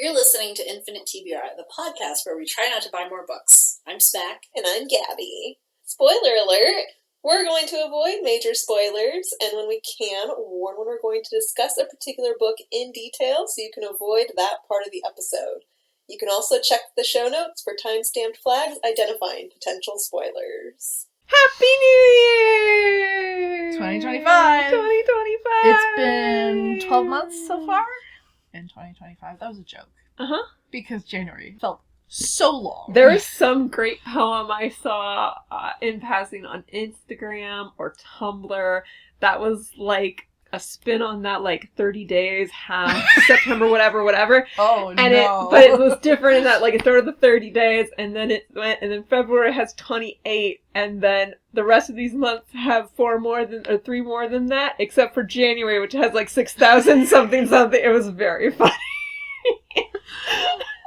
You're listening to Infinite TBR, the podcast where we try not to buy more books. I'm Smack. And I'm Gabby. Spoiler alert! We're going to avoid major spoilers, and when we can, warn when we're going to discuss a particular book in detail so you can avoid that part of the episode. You can also check the show notes for time-stamped flags identifying potential spoilers. Happy New Year! 2025! 2025! It's been 12 months so far in 2025. That was a joke. Uh-huh. Because January felt so long. There is some great poem I saw in passing on Instagram or Tumblr that was like a spin on that, like 30 days, half September, whatever. Oh, and no. But it was different in that, like, a third of the 30 days, and then it went, and then February has 28, and then the rest of these months have 3 more than that, except for January, which has like 6,000 something. It was very funny.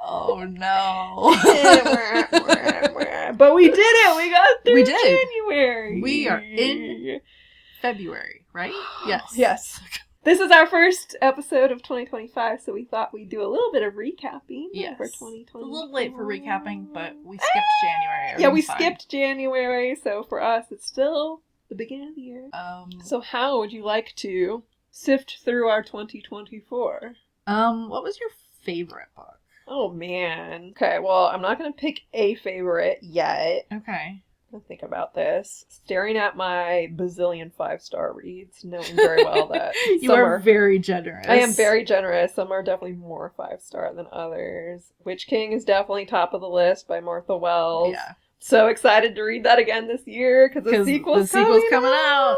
Oh, no. But we did it. We got through January. We are in February, right? Yes. Yes. This is our first episode of 2025, so we thought we'd do a little bit of recapping for 2020. It's a little late for recapping, but we skipped January. Yeah, we skipped January, so for us, it's still the beginning of the year. So how would you like to sift through our 2024? What was your favorite book? Oh, man. Okay, well, I'm not going to pick a favorite yet. Okay. I'm going to think about this. Staring at my bazillion 5-star reads, knowing very well that you are very generous. I am very generous. Some are definitely more 5-star than others. Witch King is definitely top of the list by Martha Wells. Yeah. So excited to read that again this year because the sequel's coming out.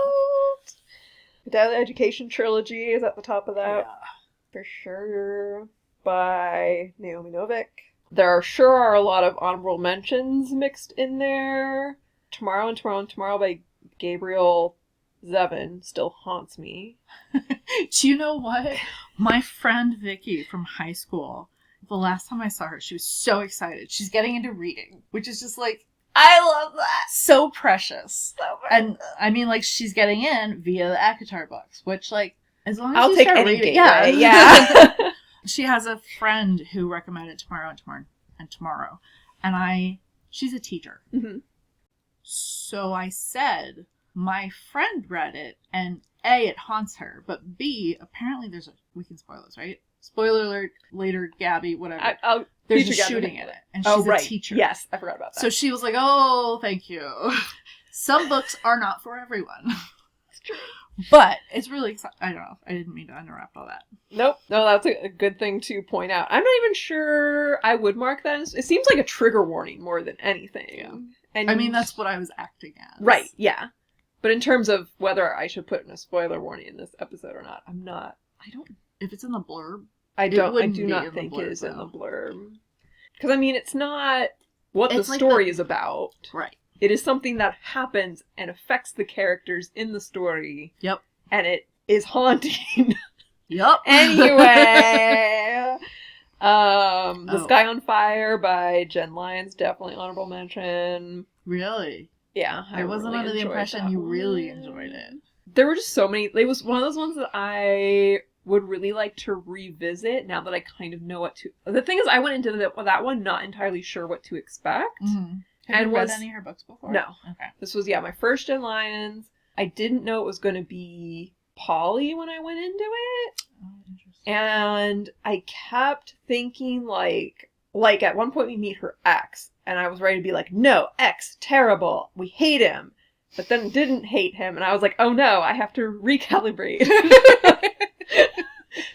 The Daily Education trilogy is at the top of that. Yeah. For sure. By Naomi Novik. There sure are a lot of honorable mentions mixed in there. Tomorrow by Gabrielle Zevin still haunts me. Do you know what? My friend Vicky from high school, the last time I saw her, she was so excited. She's getting into reading, which is just like, I love that. So precious. And I mean, like, she's getting in via the ACOTAR books, which, like, as long as I'll you take start any reading, gate, right? Yeah. She has a friend who recommended Tomorrow. And she's a teacher. Mm-hmm. So I said, my friend read it, and A, it haunts her, but B, apparently we can spoil this, right? Spoiler alert, later, Gabby, whatever. There's a shooting in it, and she's a teacher. Yes, I forgot about that. So she was like, oh, thank you. Some books are not for everyone. It's true. But it's really exciting. I don't know. I didn't mean to interrupt all that. Nope. No, that's a good thing to point out. I'm not even sure I would mark that as... It seems like a trigger warning more than anything. Yeah. And I mean, that's what I was acting as. Right, yeah. But in terms of whether I should put in a spoiler warning in this episode or not, I'm not... I don't... If it's in the blurb... I do not think it is in the blurb. Because, I mean, it's not what the story is about. Right. It is something that happens and affects the characters in the story. Yep. And it is haunting. Yep. Anyway. The Sky on Fire by Jenn Lyons, definitely honorable mention. Really? Yeah. I wasn't under the impression you really enjoyed it. There were just so many. It was one of those ones that I would really like to revisit now that I kind of know what to... The thing is, I went into that one not entirely sure what to expect. Mm-hmm. Have you read any of her books before? No. Okay. This was, my first Jenn Lyons. I didn't know it was going to be poly when I went into it. Oh, interesting. And I kept thinking, like at one point we meet her ex, and I was ready to be like, no, ex, terrible. We hate him. But then didn't hate him, and I was like, oh no, I have to recalibrate.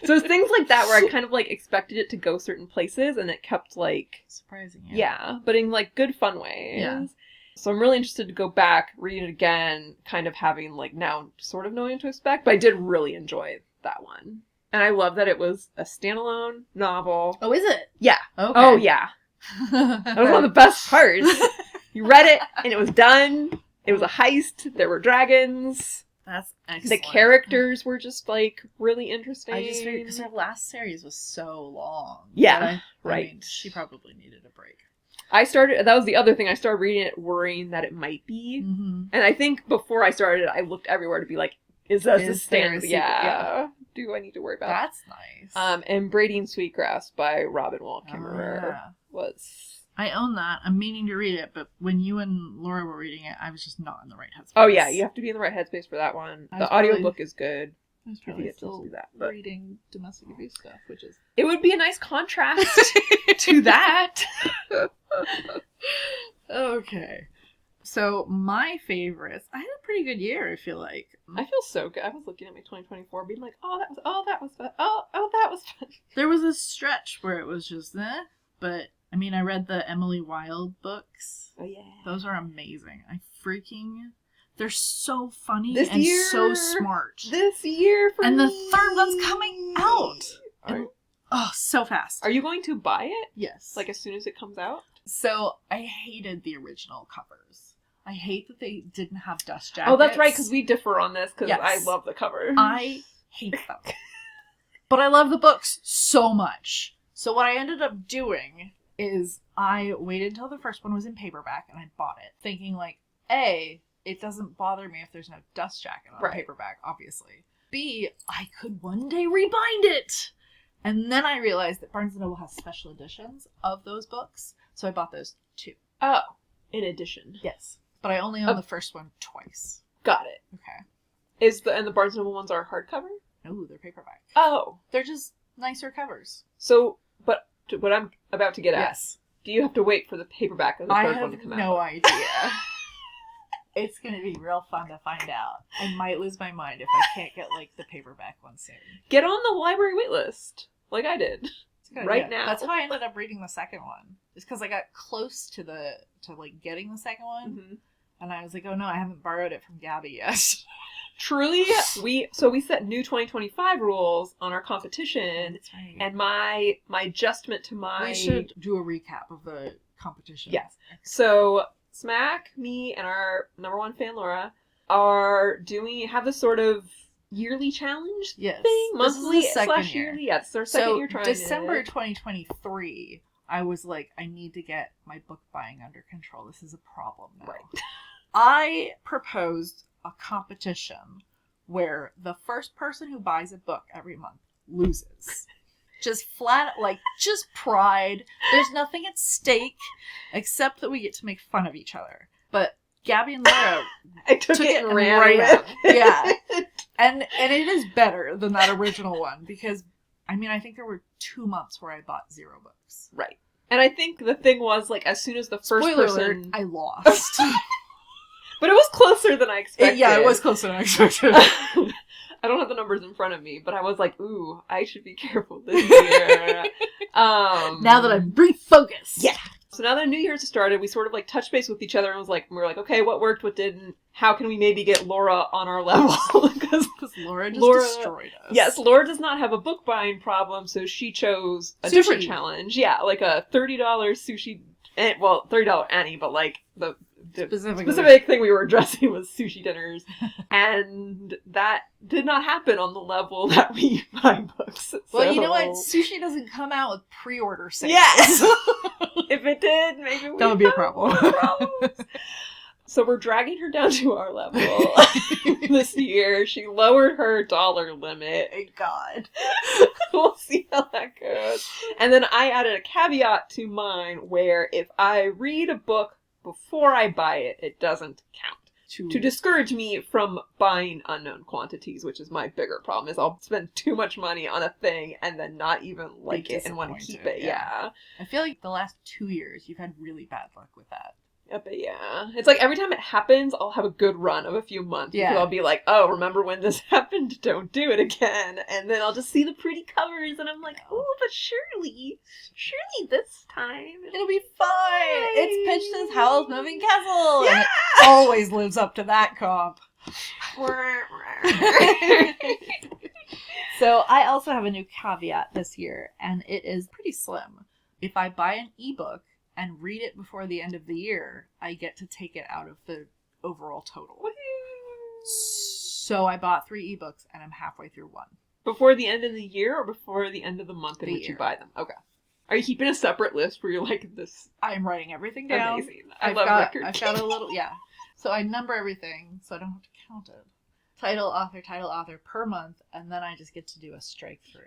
So it's things like that where I kind of, like, expected it to go certain places, and it kept, like... Surprising, yeah. But in, like, good, fun ways. Yeah. So I'm really interested to go back, read it again, kind of having, like, now sort of knowing what to expect. But I did really enjoy that one. And I love that it was a standalone novel. Oh, is it? Yeah. Okay. Oh, yeah. That was one of the best parts. You read it, and it was done. It was a heist. There were dragons. That's excellent. The characters were just, like, really interesting. I just figured, because her last series was so long. Yeah, right. I mean, she probably needed a break. That was the other thing, I started reading it worrying that it might be. Mm-hmm. And I think before I started, I looked everywhere to be like, is this a standard? Yeah. do I need to worry about. That's nice. And Braiding Sweetgrass by Robin Wall Kimmerer was... I own that. I'm meaning to read it, but when you and Laura were reading it, I was just not in the right headspace. Oh yeah, you have to be in the right headspace for that one. The audiobook is good. I was probably still but reading domestic abuse stuff, which is... It would be a nice contrast to that. Okay. So, my favorites... I had a pretty good year, I feel like. I feel so good. I was looking at my 2024 being like, that was fun. That was fun. There was a stretch where it was just, but... I mean, I read the Emily Wilde books. Oh, yeah. Those are amazing. They're so funny this and year, so smart. This year for And me. the third one's coming out. And, so fast. Are you going to buy it? Yes. Like as soon as it comes out? So, I hated the original covers. I hate that they didn't have dust jackets. Oh, that's right, because we differ on this, because Yes. I love the cover. I hate them. But I love the books so much. So what I ended up doing is I waited until the first one was in paperback and I bought it, thinking like, A, it doesn't bother me if there's no dust jacket on paperback, obviously. B, I could one day rebind it. And then I realized that Barnes & Noble has special editions of those books, so I bought those too. Oh, in addition. Yes. But I only own the first one twice. Got it. Okay. And the Barnes & Noble ones are hardcover? No, they're paperback. Oh. They're just nicer covers. So, but what I'm about to get at, Yes. do you have to wait for the paperback of the third one to come out? I have no idea. It's going to be real fun to find out. I might lose my mind if I can't get, like, the paperback one soon. Get on the library waitlist, like I did. Right now. That's how I ended up reading the second one. It's because I got close to getting the second one. Mm-hmm. And I was like, oh no, I haven't borrowed it from Gabby yet. Truly, we set new 2025 rules on our competition, That's right. and my adjustment to my... We should do a recap of the competition. Yes. So, Smack, me, and our number one fan, Laura, have this sort of yearly challenge thing? Monthly / yearly? Yeah, it's our second year trying December it. 2023, I was like, I need to get my book buying under control. This is a problem now. Right. I proposed a competition where the first person who buys a book every month loses. Just just pride. There's nothing at stake except that we get to make fun of each other. But Gabby and Laura I took it and ran right with up. it. Yeah. And it is better than that original one because, I mean, I think there were 2 months where I bought 0 books. Right. And I think the thing was, like, as soon as the first Spoiler person... alert, I lost. But it was closer than I expected. It was closer than I expected. I don't have the numbers in front of me, but I was like, ooh, I should be careful this year. Now that I'm refocused. Yeah. So now that New Year's has started, we sort of like touched base with each other and we were like, okay, what worked, what didn't? How can we maybe get Laura on our level? Because Laura destroyed us. Yes, Laura does not have a book buying problem, so she chose a different challenge. Yeah, like a $30 sushi, $30 Annie, but like the specific thing we were addressing was sushi dinners. And that did not happen on the level that we buy books. Well, you know what? Sushi doesn't come out with pre-order sales. Yes! If it did, maybe that would be a problem. So we're dragging her down to our level this year. She lowered her dollar limit. Thank God. We'll see how that goes. And then I added a caveat to mine where if I read a book before I buy it, it doesn't count. To discourage me from buying unknown quantities, which is my bigger problem, is I'll spend too much money on a thing and then not even like it and want to keep it. Yeah. I feel like the last 2 years you've had really bad luck with that. But yeah. It's like every time it happens, I'll have a good run of a few months. Yeah. Because I'll be like, oh, remember when this happened? Don't do it again. And then I'll just see the pretty covers and I'm like, oh, but surely this time it'll be fine. It's pitched as Howl's Moving Castle. Yeah! And it always lives up to that comp. So I also have a new caveat this year, and it is pretty slim. If I buy an ebook and read it before the end of the year, I get to take it out of the overall total. So I bought 3 ebooks and I'm halfway through 1. Before the end of the year or before the end of the month in which you buy them? Okay. Are you keeping a separate list where you're like this? I'm writing everything down. Amazing. I love record I've got a little, yeah. So I number everything so I don't have to count it. title author per month, and then I just get to do a strike through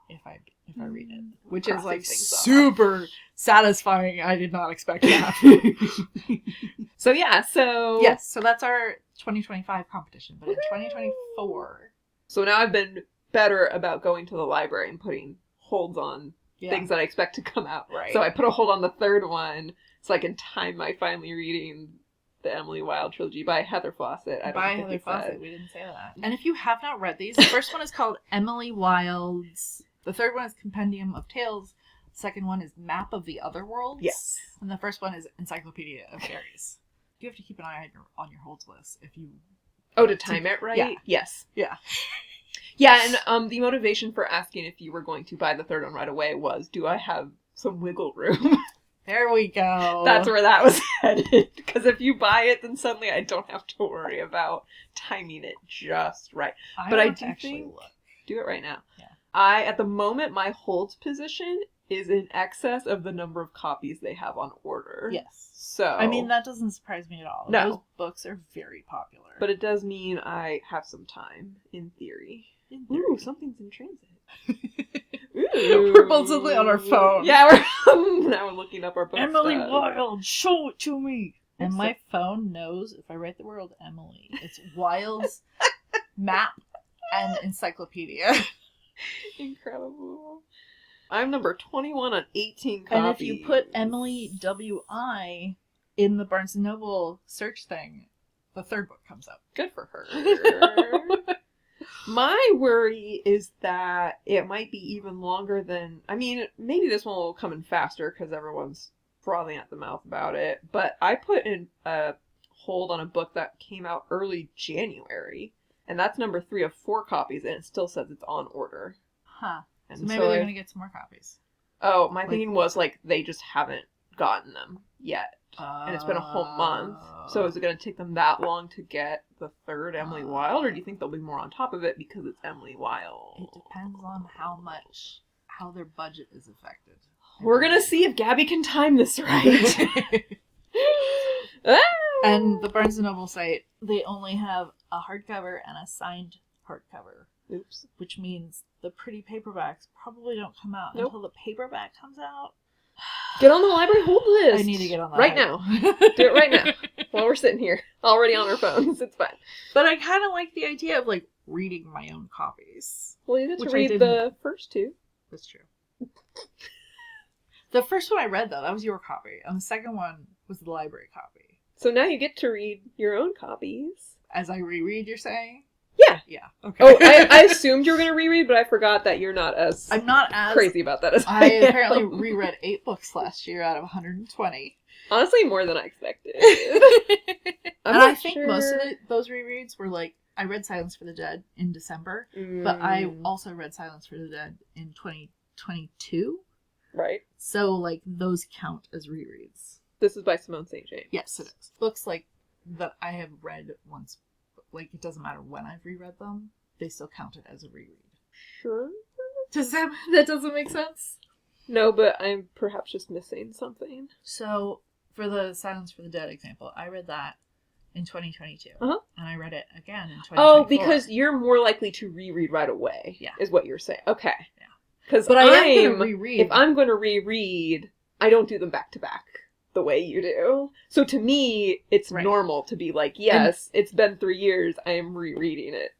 if I read it, which is like super satisfying. I did not expect that. So yeah, so that's our 2025 competition, but in 2024. So now I've been better about going to the library and putting holds on things that I expect to come out. Right. So I put a hold on the third one so I can time my finally reading the Emily Wilde trilogy by Heather Fawcett. We didn't say that. And if you have not read these, the first one is called Emily Wilde's. The third one is Compendium of Tales. The second one is Map of the Other Worlds. Yes. And the first one is Encyclopedia of Fairies. You have to keep an eye on your holds list if you... Oh, to time it right? Yeah. Yes. Yeah. Yeah, and the motivation for asking if you were going to buy the third one right away was, do I have some wiggle room? There we go. That's where that was headed. Because if you buy it, then suddenly I don't have to worry about timing it just right. But I do think... Do it right now. Yeah. At the moment, my holds position is in excess of the number of copies they have on order. Yes. So... I mean, that doesn't surprise me at all. No. Those books are very popular. But it does mean I have some time, in theory. Ooh, something's in transit. Ooh. We're both suddenly on our phone. Yeah, now we're looking up our book Emily stuff. Wilde, show it to me. And my phone knows if I write the word Emily, it's Wilde's map and encyclopedia. Incredible. I'm number 21 on 18 copies. And if you put Emily W.I. in the Barnes & Noble search thing, the third book comes up. Good for her. My worry is that it might be even longer than... I mean, maybe this one will come in faster because everyone's frothing at the mouth about it. But I put in a hold on a book that came out early January. And that's number 3 of 4 copies. And it still says it's on order. Huh. And so maybe they're going to get some more copies. Oh, my thinking was they just haven't gotten them yet. And it's been a whole month. So is it going to take them that long to get the third Emily Wilde? Or do you think there'll be more on top of it because it's Emily Wilde? It depends on how their budget is affected. We're going to see if Gabby can time this right. And the Barnes & Noble site, they only have a hardcover and a signed hardcover. Oops. Which means the pretty paperbacks probably don't come out until the paperback comes out. Get on the library hold list. I need to get on that. Right now. Do it right now. While we're sitting here. Already on our phones. It's fine. But I kind of like the idea of, reading my own copies. Well, you get to read the first 2. That's true. The first one I read, though, that was your copy. And the second one was the library copy. So now you get to read your own copies. As I reread, you're saying? Yeah. Yeah. Okay. Oh, I assumed you were going to reread, but I forgot that you're not as... I'm not as... crazy about that as I am. apparently reread 8 books last year out of 120. Honestly, more than I expected. And I think most of those rereads were I read Silence for the Dead in December, but I also read Silence for the Dead in 2022. Right. So, those count as rereads. This is by Simone St. James. Yes, it is. Books that I have read once, it doesn't matter when I've reread them, they still count it as a reread. Sure. That doesn't make sense? No, but I'm perhaps just missing something. So, for the Silence for the Dead example, I read that in 2022. Uh-huh. And I read it again in 2024. Oh, because you're more likely to reread right away. Yeah. Is what you're saying. Okay. Yeah. Because I am going to reread. If I'm going to reread, I don't do them back to back the way you do. So to me, it's normal to be yes, it's been 3 years, I am rereading it.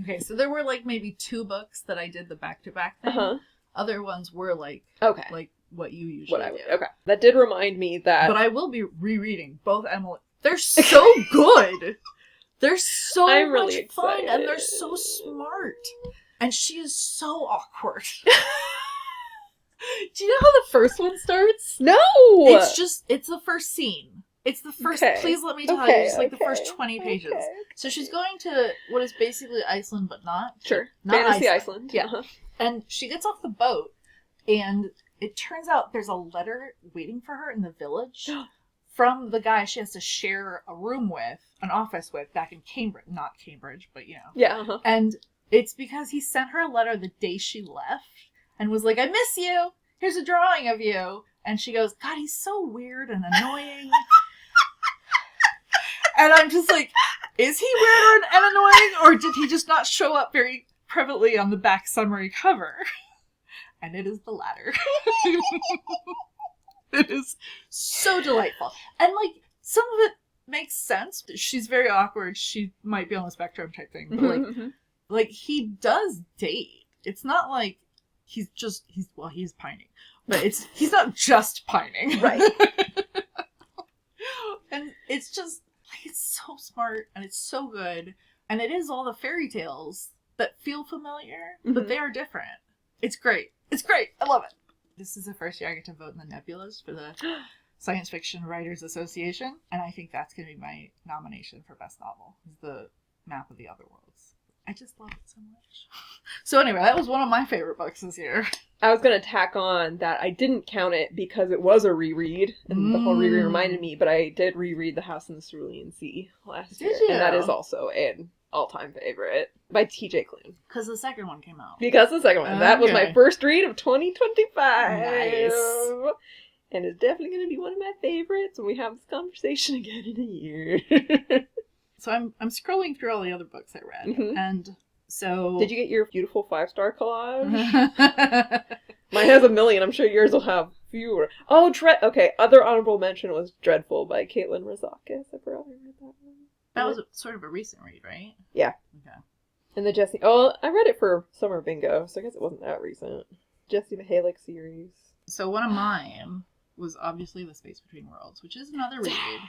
Okay, so there were maybe 2 books that I did the back-to-back thing. Uh-huh. Other ones were okay. What you usually do. Okay. That did remind me that... But I will be rereading both Emily. They're so good! They're so I'm really much excited. fun, and they're so smart. And she is so awkward. Do you know how the first one starts? No! It's the first scene. It's the first, please let me tell you, it's the first 20 pages. Okay. So she's going to what is basically Iceland, but not. Sure. Not Fantasy Iceland. Yeah. Uh-huh. And she gets off the boat, and it turns out there's a letter waiting for her in the village from the guy she has to share a room with, an office with, back in Cambridge. Not Cambridge, but Yeah. Uh-huh. And it's because he sent her a letter the day she left and was like, I miss you. Here's a drawing of you. And she goes, God, he's so weird and annoying. And I'm just like, is he weird and annoying, or did he just not show up very prevalently on the back summary cover? And it is the latter. It is so delightful. And, like, some of it makes sense. She's very awkward. She might be on the spectrum type thing. But, like he does date. It's not like he's pining. But he's not just pining. Right. And it's just, like, it's so smart, and it's so good. And it is all the fairy tales that feel familiar, but they are different. It's great. It's great. I love it. This is the first year I get to vote in the Nebulas for the Science Fiction Writers Association, and I think that's going to be my nomination for Best Novel, is the Map of the Otherworlds. I just love it so much. So anyway, that was one of my favorite books this year. I was going to tack on that I didn't count it because it was a reread, and the whole reread reminded me, but I did reread The House in the Cerulean Sea last year, and that is also an all-time favorite by T.J. Klune. Because the second one came out. Because the second one. That was my first read of 2025. Nice. And it's definitely going to be one of my favorites when we have this conversation again in a year. So I'm scrolling through all the other books I read, and so... Did you get your beautiful 5-star collage? Mine has 1 million. I'm sure yours will have fewer. Oh, okay. Other honorable mention was Dreadful by Caitlin Rozakis. I forgot I read that one. That was sort of a recent read, right? Yeah. Okay. And the Jessie... Oh, I read it for Summer Bingo, so I guess it wasn't that recent. Jessie Mihalik series. So one of mine was obviously The Space Between Worlds, which is another read.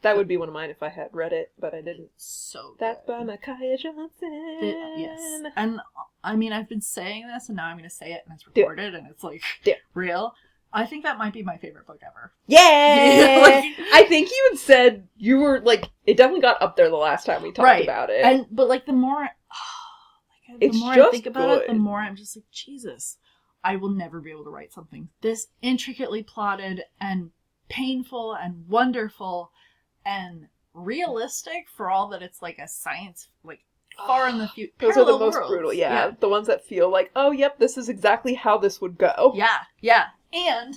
That would be one of mine if I had read it, but I didn't. So good. That's by Micaiah Johnson. Yes. And, I mean, I've been saying this, and now I'm going to say it, and it's recorded, and it's, like, real. I think that might be my favorite book ever. Yeah! Like, I think you had said you were, like, it definitely got up there the last time we talked about it. But, like, the more I think about it, the more I'm just like, Jesus, I will never be able to write something this intricately plotted and painful and wonderful and realistic for all that it's like a science, like, far in the future. Those are the most brutal, yeah. The ones that feel like, oh, yep, this is exactly how this would go. Yeah. And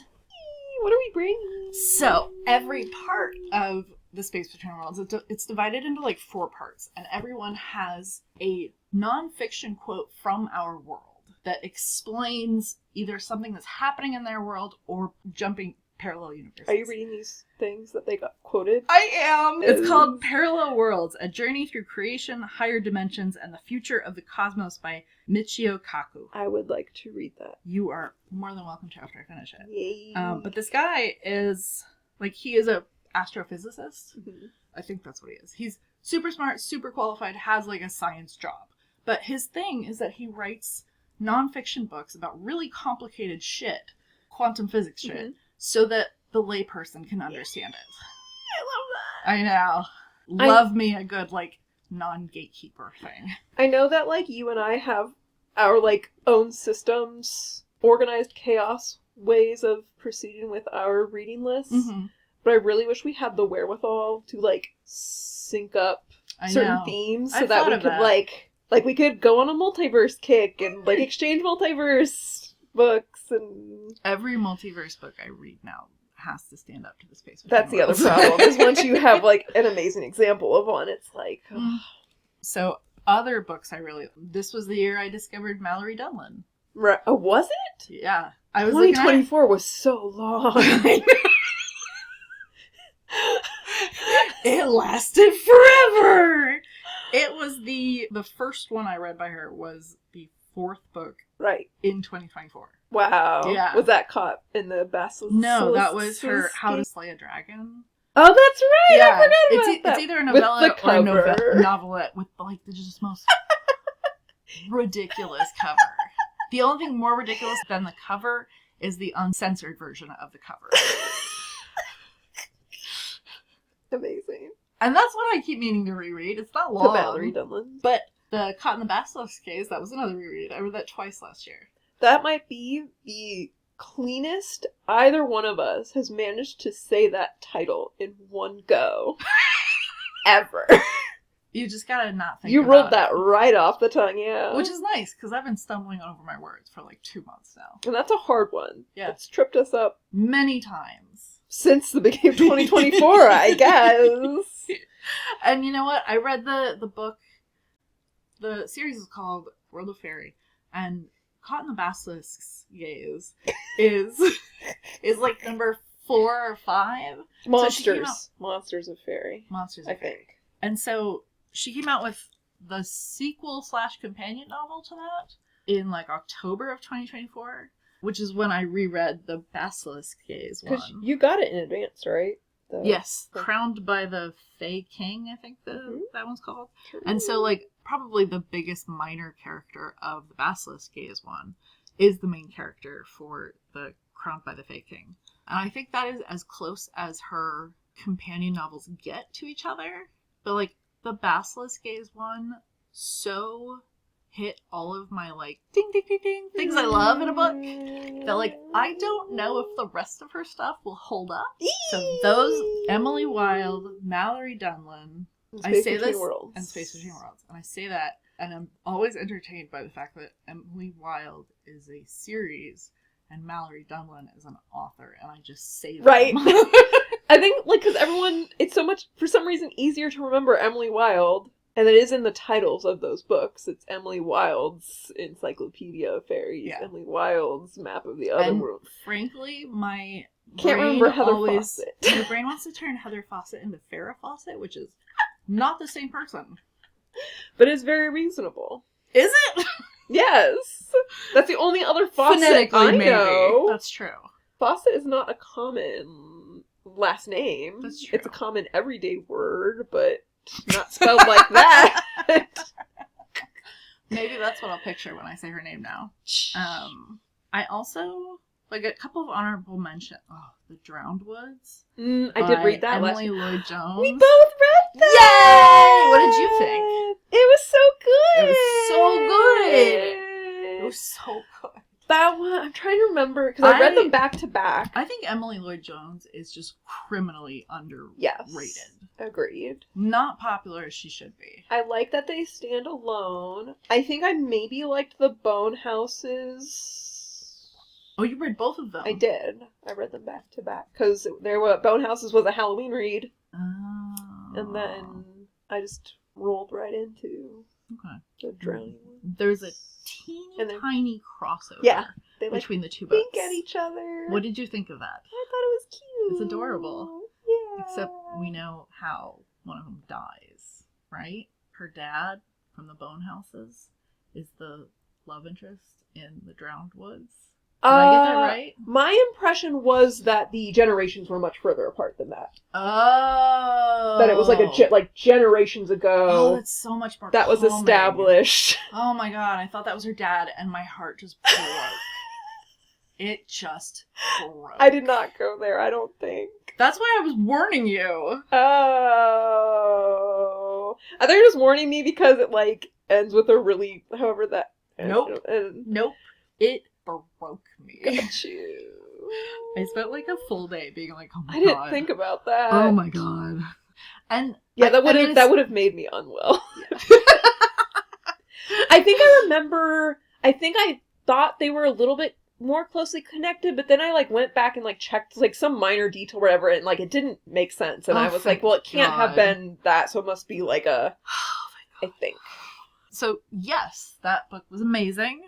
what are we bringing? So, every part of The Space Between Worlds, it's divided into, like, 4 parts, and everyone has a non-fiction quote from our world that explains either something that's happening in their world or jumping parallel universes. Are you reading these things that they got quoted? I am! It's called Parallel Worlds, A Journey Through Creation, Higher Dimensions, and the Future of the Cosmos by Michio Kaku. I would like to read that. You are more than welcome to after I finish it. Yay. But this guy is, like, he is a astrophysicist. I think that's what he is. He's super smart, super qualified, has, like, a science job. But his thing is that he writes nonfiction books about really complicated shit, quantum physics shit, so that the layperson can understand it. I love that. I know. Love me a good, like, non-gatekeeper thing. I know that, like, you and I have our, like, own systems, organized chaos ways of proceeding with our reading lists, but I really wish we had the wherewithal to, like, sync up certain themes so that we could, like, we could go on a multiverse kick and, like, exchange multiverse books and... Every multiverse book I read now has to stand up to the Space Between That's Worlds. the other problem, is once you have, like, an amazing example of one, it's like... Oh. So, other books I really... This was the year I discovered Mallory Dunlin. Right. Oh, was it? Yeah. I was 2024 was so long. It lasted forever! It was the first one I read by her was the 4th book in 2024. Wow. Yeah. Was that caught in the Basilisk? No, that was her How to Slay a Dragon. Oh, that's right! Yeah. I forgot about that. It's either a novella or a novelette with, like, the just most ridiculous cover. The only thing more ridiculous than the cover is the uncensored version of the cover. Amazing. And that's what I keep meaning to reread. It's not long. The Mallory Dunlin. But the Caught in the Basilisk case, that was another reread. I read that twice last year. That might be the cleanest either one of us has managed to say that title in one go. Ever. You just gotta not think You about rolled it. that right off the tongue, yeah. Which is nice, because I've been stumbling over my words for like 2 months now. And that's a hard one. Yeah. It's tripped us up many times. since the beginning of 2024, I guess. And you know what? I read the book. The series is called World of Fairy, and Caught in the Basilisk's Gaze is like number 4 or 5. Monsters. Monsters of Fairy. Monsters I of Fairy. think. And so she came out with the sequel / companion novel to that in like October of 2024, which is when I reread the Basilisk Gaze one. Because you got it in advance, right? Yes, Crowned by the Fae King, I think that one's called. And so, like, probably the biggest minor character of the Basilisk Gaze one is the main character for the Crowned by the Fae King. And I think that is as close as her companion novels get to each other. But, like, the Basilisk Gaze one so hit all of my, like, ding, ding, ding, ding, things I love in a book that, like, I don't know if the rest of her stuff will hold up. So those, Emily Wilde, Mallory Dunlin, I say this, and Space Between Worlds. And I say that, and I'm always entertained by the fact that Emily Wilde is a series and Mallory Dunlin is an author, and I just say that. Right. I think, like, because everyone, it's so much, for some reason, easier to remember Emily Wilde. And it is in the titles of those books. It's Emily Wilde's Encyclopedia of Fairies, Emily Wilde's Map of the Other World. Frankly, my Can't brain remember Heather always, Fawcett. My brain wants to turn Heather Fawcett into Farrah Fawcett, which is not the same person. But it's very reasonable. Is it? Yes. That's the only other Fawcett Phonetically, I know. maybe. That's true. Fawcett is not a common last name. That's true. It's a common everyday word, but not spelled like that. Maybe that's what I'll picture when I say her name now. I also, like, a couple of honorable mentions. Oh, The Drowned Woods. I did read that Emily Lloyd Jones. We both read that! Yay! What did you think? It was so good! It was so good! It was so good. That one, I'm trying to remember, because I read them back to back. I think Emily Lloyd Jones is just criminally underrated. Yes, agreed. Not popular as she should be. I like that they stand alone. I think I maybe liked the Bone Houses. Oh, you read both of them? I did. I read them back to back, because Bone Houses was a Halloween read. Oh. And then I just rolled right into the Drowning one. There's a tiny crossover they between the two books. Wink at each other. What did you think of that? I thought it was cute. It's adorable. Yeah. Except we know how one of them dies, right? Her dad from the Bone Houses is the love interest in the Drowned Woods. Did I get that right? My impression was that the generations were much further apart than that. Oh. That it was like generations ago. Oh, that's so much more that was calming. established. Oh my god, I thought that was her dad, and my heart just broke. It just broke. I did not go there, I don't think. That's why I was warning you. Oh. I thought you were just warning me because it, like, ends with a really, however that... Nope. Nope. It broke me. Got you. I spent like a full day being like, oh my god. I didn't think about that. Oh my god. And yeah, that would have made me unwell. Yeah. I think I thought they were a little bit more closely connected, but then I like went back and like checked like some minor detail or whatever, and like it didn't make sense, and I was like, well, it can't have been that, so it must be like a I think. So yes, that book was amazing.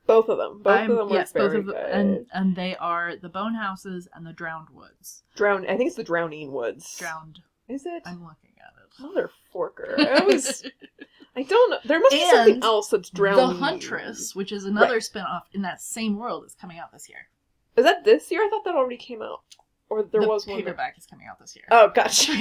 Both of them. Both of them were very good. And they are the Bone Houses and the Drowned Woods. I think it's the Drowning Woods. Drowned. Is it? I'm looking at it. Motherforker. I don't know. There must be something else that's Drowning. The Huntress, which is another spin-off in that same world, is coming out this year. Is that this year? I thought that already came out. Or there was one. The paperback is coming out this year. Oh, gotcha.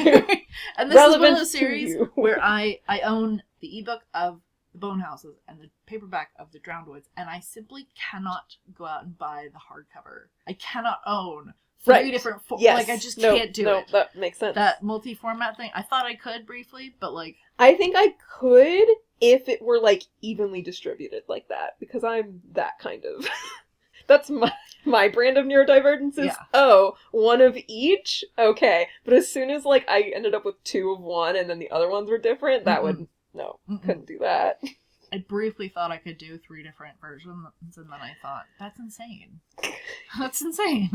And this is one of the series where I own the ebook of the Bone Houses and the paperback of the Drowned Woods, and I simply cannot go out and buy the hardcover. I cannot own three different like I just can't do it. That makes sense. That multi-format thing, I thought I could briefly, but like I think I could if it were like evenly distributed like that, because I'm that kind of that's my brand of neurodivergence is one of each. Okay. But as soon as like I ended up with 2 of one and then the other ones were different, that would couldn't do that. I briefly thought I could do 3 different versions, and then I thought, that's insane. That's insane.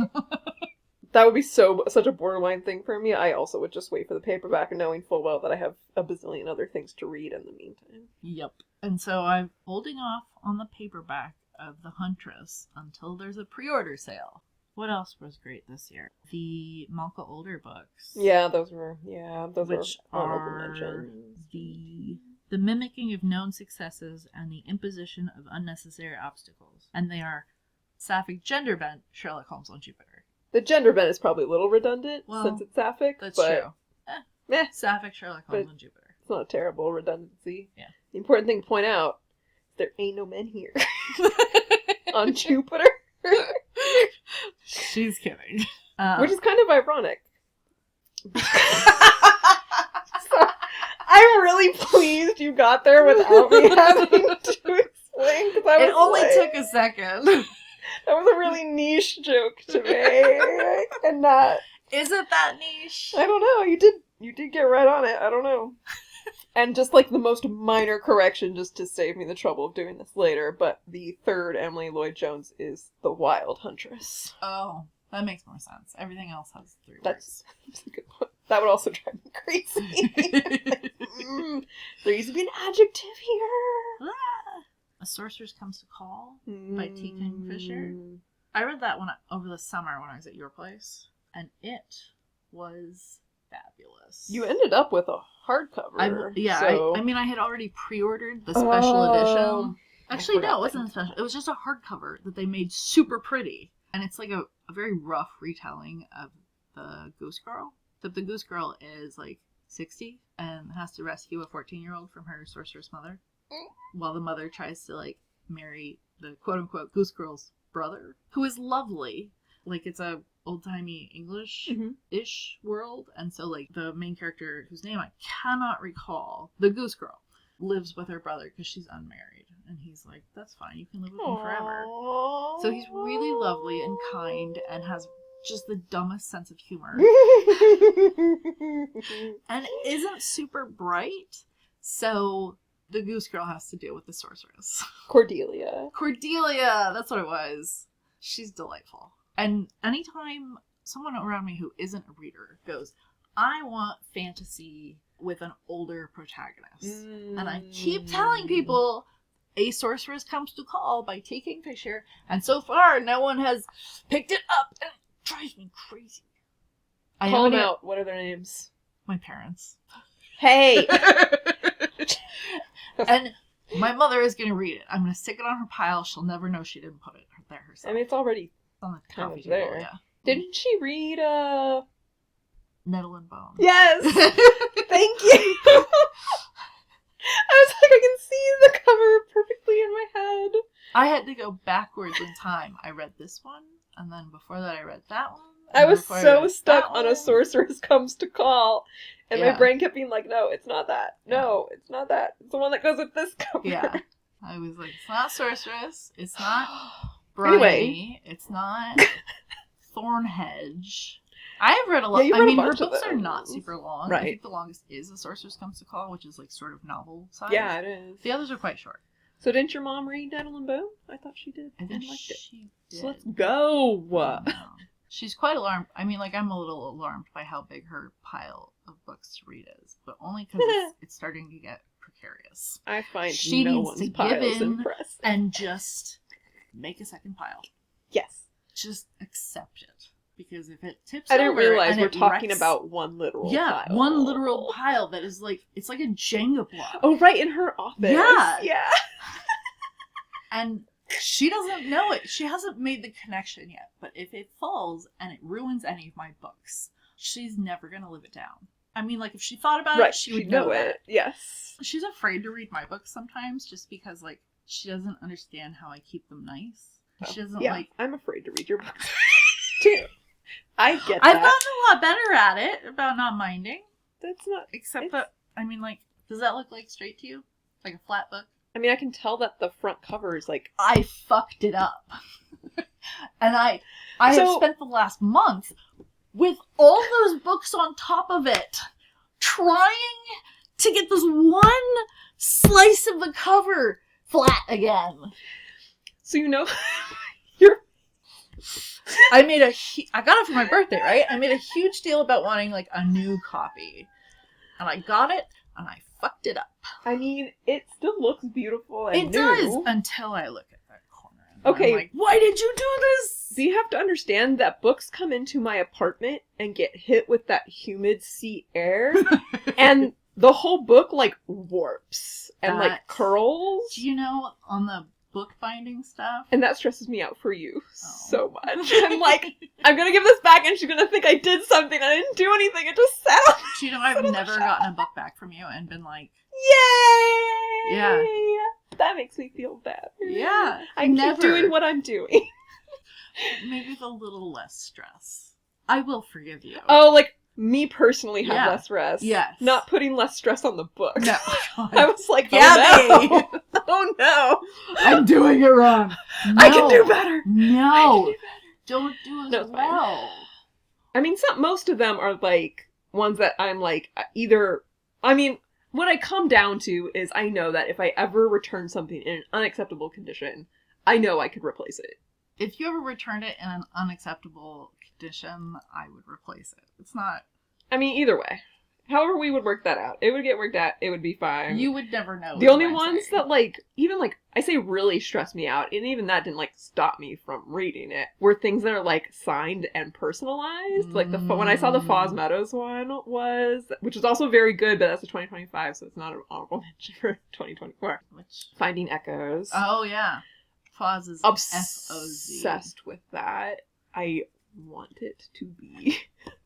That would be such a borderline thing for me. I also would just wait for the paperback, knowing full well that I have a bazillion other things to read in the meantime. Yep. And so I'm holding off on the paperback of The Huntress until there's a pre-order sale. What else was great this year? The Malka older books. Yeah, those were which honorable are mentions. the mimicking of known successes and the imposition of unnecessary obstacles. And they are sapphic gender-bent Sherlock Holmes on Jupiter. The gender bent is probably a little redundant Well, since it's sapphic. That's but true. Meh. Sapphic Sherlock Holmes on Jupiter. It's not a terrible redundancy. Yeah. The important thing to point out is there ain't no men here on Jupiter. She's kidding. Which is kind of ironic. So, I'm really pleased you got there without me having to explain. It only took a second. That was a really niche joke to me. I cannot. Is it that niche? I don't know. You did get right on it. I don't know. And just like the most minor correction, just to save me the trouble of doing this later, but the third Emily Lloyd-Jones is the Wilde Huntress. Oh, that makes more sense. Everything else has 3 words. That's a good point. That would also drive me crazy. There used to be an adjective here. A Sorceress Comes to Call by T. Kingfisher. I read that one over the summer when I was at your place, and it was fabulous. You ended up with a hardcover. I had already pre-ordered the special edition. Actually, no, it wasn't special. It was just a hardcover that they made super pretty. And it's like a very rough retelling of the Goose Girl. Except the Goose Girl is like 60 and has to rescue a 14-year-old from her sorceress mother. While the mother tries to like marry the quote-unquote Goose Girl's brother, who is lovely. Like, it's a old-timey English-ish world, and so like the main character, whose name I cannot recall, the Goose Girl, lives with her brother because she's unmarried, and he's like, that's fine, you can live with me forever. So he's really lovely and kind and has just the dumbest sense of humor and isn't super bright, so the Goose Girl has to deal with the sorceress. Cordelia, that's what it was. She's delightful. And anytime someone around me who isn't a reader goes, I want fantasy with an older protagonist. And I keep telling people, A Sorceress Comes to Call by T. Kingfisher, and so far no one has picked it up, and it drives me crazy. Call them out. What are their names? My parents. Hey! And my mother is going to read it. I'm going to stick it on her pile. She'll never know she didn't put it there herself. I mean, it's already on the kind coffee of table, there. yeah. Didn't she read, Nettle and Bone? Yes! Thank you! I was like, I can see the cover perfectly in my head. I had to go backwards in time. I read this one, and then before that I read that one. I was so stuck on A Sorceress Comes to Call, and my brain kept being like, no, it's not that. No, it's not that. It's the one that goes with this cover. Yeah. I was like, it's not Sorceress. It's not Briny. It's not Thornhedge. I have read a lot. Yeah, I mean, her books are not super long. Right. I think the longest is A Sorceress Comes to Call, which is like sort of novel size. Yeah, it is. The others are quite short. So didn't your mom read Nettle and Bone? I thought she did. I think liked it. she did. So let's go. No. She's quite alarmed. I mean, like, I'm a little alarmed by how big her pile of books to read is, but only because it's starting to get precarious. I find she no needs one's to pile give in impressive. and just make a second pile. Yes. Just accept it. Because if it tips I didn't over realize and we're it talking wrecks, about one literal pile. Yeah, one literal pile that is like, it's like a Jenga block. Oh, right, in her office. Yeah. Yeah. And she doesn't know it. She hasn't made the connection yet. But if it falls and it ruins any of my books, she's never going to live it down. I mean, like, if she thought about it, she would know it. Yes. She's afraid to read my books sometimes just because, like, she doesn't understand how I keep them nice. She doesn't like... I'm afraid to read your books, too. I get that. I've gotten a lot better at it, about not minding. That's not... Except that, I mean, like, does that look like straight to you? Like a flat book? I mean, I can tell that the front cover is like... I fucked it up. And I have spent the last month with all those books on top of it, trying to get this one slice of the cover flat again. So, you know, I got it for my birthday, right? I made a huge deal about wanting like a new copy. And I got it, and I fucked it up. I mean, it still looks beautiful and It new. does, until I look at that corner. And Okay. I'm like, why did you do this? So you have to understand that books come into my apartment and get hit with that humid sea air, and the whole book, like, warps and, like, curls. Do you know, on the bookbinding stuff? And that stresses me out for you so much. I'm like, I'm gonna give this back and she's gonna think I did something. I didn't do anything. It just sat on. Do you know I've never gotten a book back from you and been like, yay! Yeah. That makes me feel better. Yeah. I keep doing what I'm doing. Maybe with a little less stress. I will forgive you. Oh, like, me personally have less stress. Yes. Not putting less stress on the book. No. I was like, Gabby! oh no. Oh no. I'm doing it wrong. No. I can do better. No. Don't do as No, it's fine. well. I mean, most of them are, like, ones that I'm, like, either... I mean, what I come down to is I know that if I ever return something in an unacceptable condition, I know I could replace it. If you ever returned it in an unacceptable condition, I would replace it. It's not... I mean, either way. However we would work that out. It would get worked out. It would be fine. You would never know. The only ones that, like, even, like, I say really stress me out, and even that didn't, like, stop me from reading it, were things that are, like, signed and personalized. Like, when I saw the Foz Meadows one which is also very good, but that's a 2025, so it's not an honorable mention for 2024. Which? Finding Echoes. Oh, yeah. Foz is F-O-Z. Obsessed with that. I want it to be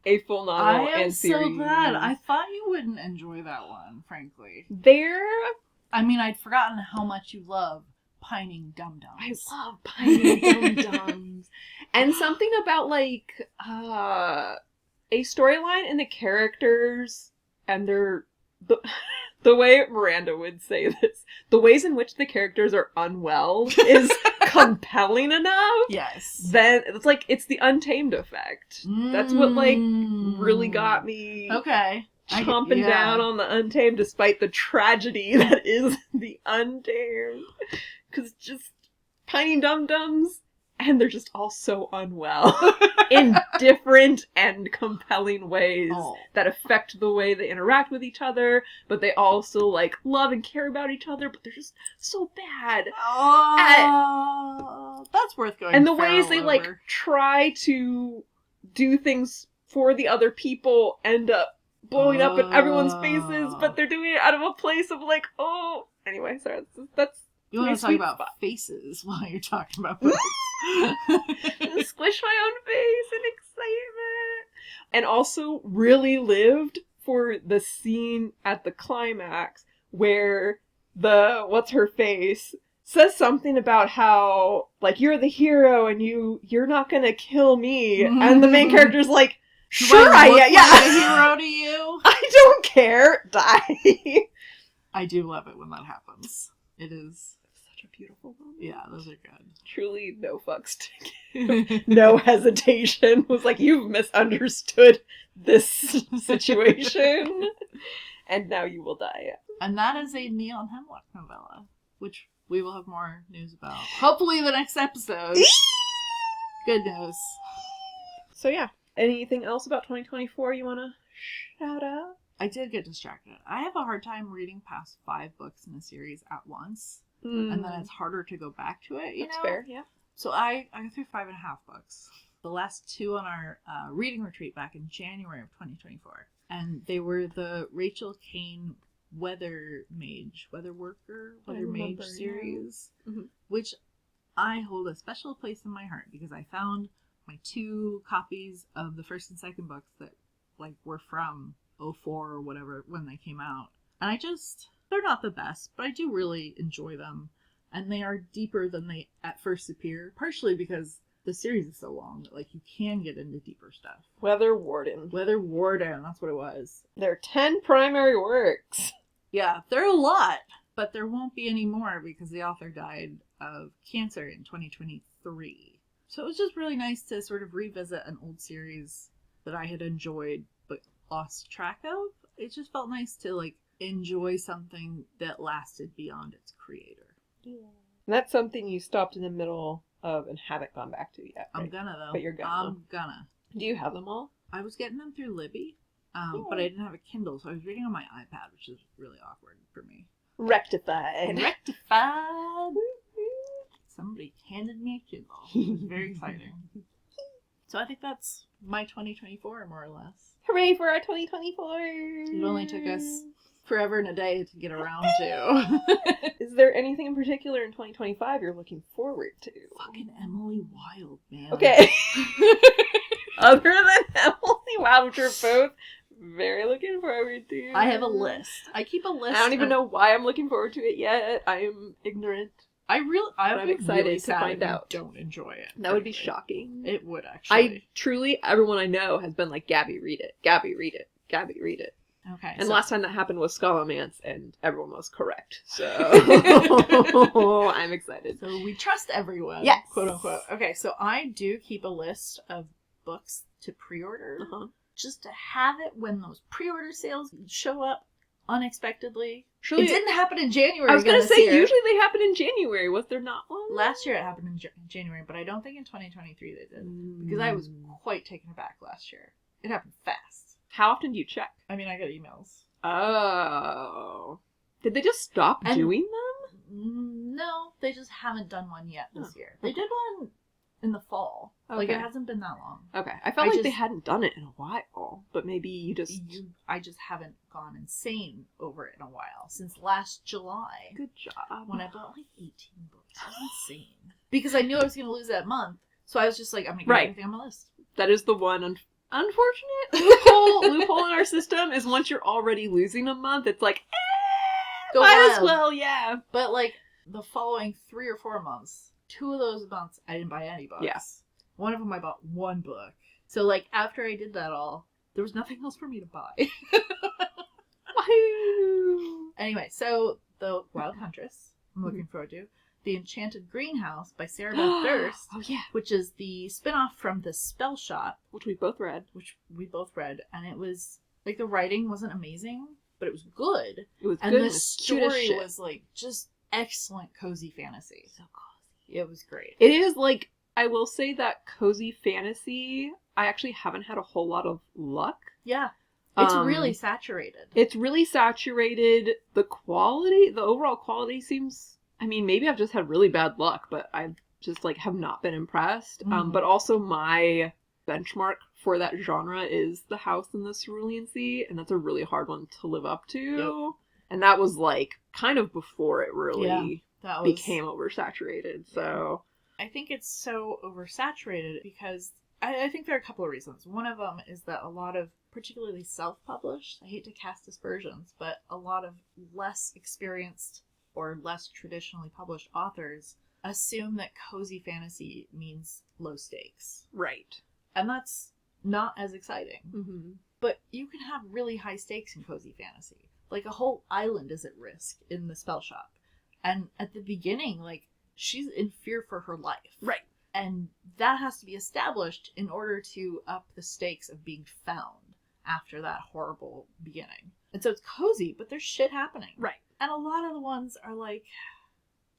a full novel and series. I am so glad. I thought you wouldn't enjoy that one, frankly. I mean, I'd forgotten how much you love Pining Dum-Dums. I love Pining Dum-Dums. And something about, like, a storyline and the characters and the way Miranda would say this, the ways in which the characters are unwell is compelling enough. Yes. Then it's like, it's the Untamed effect. That's what, like, really got me. Okay. Chomping down on the Untamed despite the tragedy that is the Untamed. Because just Pining Dum-Dums, and they're just all so unwell in different and compelling ways that affect the way they interact with each other, but they also, like, love and care about each other, but they're just so bad. That's worth going. And the ways they, like, try to do things for the other people end up blowing up in everyone's faces, but they're doing it out of a place of, like, anyway, sorry, that's you want to talk about faces while you're talking about books. Squish my own face in excitement. And also really lived for the scene at the climax where what's-her-face says something about how, like, you're the hero and you're not gonna kill me. And the main character's like, sure I am. Yeah. A hero to you? I don't care. Die. I do love it when that happens. It is such a beautiful moment. Yeah, those are good. Truly no fucks to give. No hesitation. Was like, you've misunderstood this situation. And now you will die. And that is a Neon Hemlock novella, which we will have more news about. Hopefully the next episode. Good news. So yeah. Anything else about 2024 you want to shout out? I did get distracted. I have a hard time reading past 5 books in a series at once. And then it's harder to go back to it, That's fair, yeah. So I got through 5.5 books. The last 2 on our reading retreat back in January of 2024. And they were the Rachel Kane Weather Mage series. Yeah. Mm-hmm. Which I hold a special place in my heart because I found my 2 copies of the first and second books that, like, were from 2004 or whatever when they came out. And they're not the best, but I do really enjoy them. And they are deeper than they at first appear, partially because the series is so long that, like, you can get into deeper stuff. Weather Warden, that's what it was. There are 10 primary works. Yeah, they're a lot, but there won't be any more because the author died of cancer in 2023. So it was just really nice to sort of revisit an old series that I had enjoyed but lost track of. It just felt nice to, like, enjoy something that lasted beyond its creator. Yeah. And that's something you stopped in the middle of and haven't gone back to yet. Right? I'm gonna, though. But you're gonna. I'm gonna. Do you have them all? I was getting them through Libby, but I didn't have a Kindle, so I was reading on my iPad, which is really awkward for me. Rectified. Rectified. Somebody handed me a Kindle. It was very exciting. So I think that's my 2024, more or less. Hooray for our 2024! It only took us forever and a day to get around to. Is there anything in particular in 2025 you're looking forward to? Fucking Emily Wilde, man. Okay. Other than Emily Wilde, which we're both very looking forward to. I have a list. I keep a list. I don't even know why I'm looking forward to it yet. I am ignorant. I'm excited really to find if you out. Don't enjoy it. That would be shocking. It would actually. Everyone I know has been like, Gabby, read it. Gabby, read it. Gabby, read it. Okay. And last time that happened was Scholomance, and everyone was correct. So I'm excited. So we trust everyone. Yes. Quote unquote. Okay, so I do keep a list of books to pre-order. Just to have it when those pre-order sales show up unexpectally. Surely, it didn't happen in January. I was going to say, year. usually they happen in January. Was there not one? Last year it happened in January, but I don't think in 2023 they did. Because I was quite taken aback last year. It happened fast. How often do you check? I mean, I get emails. Oh. Did they just stop doing them? No, they just haven't done one yet this year. They did one in the fall. Okay. Like, it hasn't been that long. Okay. I felt like they hadn't done it in a while, but maybe I just haven't gone insane over it in a while. Since last July. Good job. When I bought like 18 books. It was insane. Because I knew I was going to lose that month. So I was just like, I'm going to get everything on my list. That is the one unfortunate loophole in our system is once you're already losing a month, it's like, might as well, yeah. But like, the following 3 or 4 months, 2 of those months, I didn't buy any books. Yeah. One of them I bought 1 book. So, like, after I did that all, there was nothing else for me to buy. Wahoo! Anyway, so, The Wild Huntress, I'm looking forward to. The Enchanted Greenhouse by Sarah Beth Durst. Oh, yeah. Which is the spin-off from The Spell Shop. Which we both read. And it was, like, the writing wasn't amazing, but it was good. It was and good. And the story was, like, just excellent cozy fantasy. So cozy. It was great. It is, like, I will say that cozy fantasy, I actually haven't had a whole lot of luck. Yeah. It's really saturated. It's really saturated. The overall quality seems, I mean, maybe I've just had really bad luck, but I've just, like, have not been impressed. But also my benchmark for that genre is The House in the Cerulean Sea, and that's a really hard one to live up to. Yep. And that was, like, kind of before it really became oversaturated, so... I think it's so oversaturated because I think there are a couple of reasons. One of them is that a lot of, particularly self-published, I hate to cast aspersions, but a lot of less experienced or less traditionally published authors assume that cozy fantasy means low stakes. Right. And that's not as exciting. Mm-hmm. But you can have really high stakes in cozy fantasy. Like, a whole island is at risk in the spell shop. And at the beginning, like, she's in fear for her life. Right. And that has to be established in order to up the stakes of being found after that horrible beginning. And so it's cozy, but there's shit happening. Right. And a lot of the ones are like,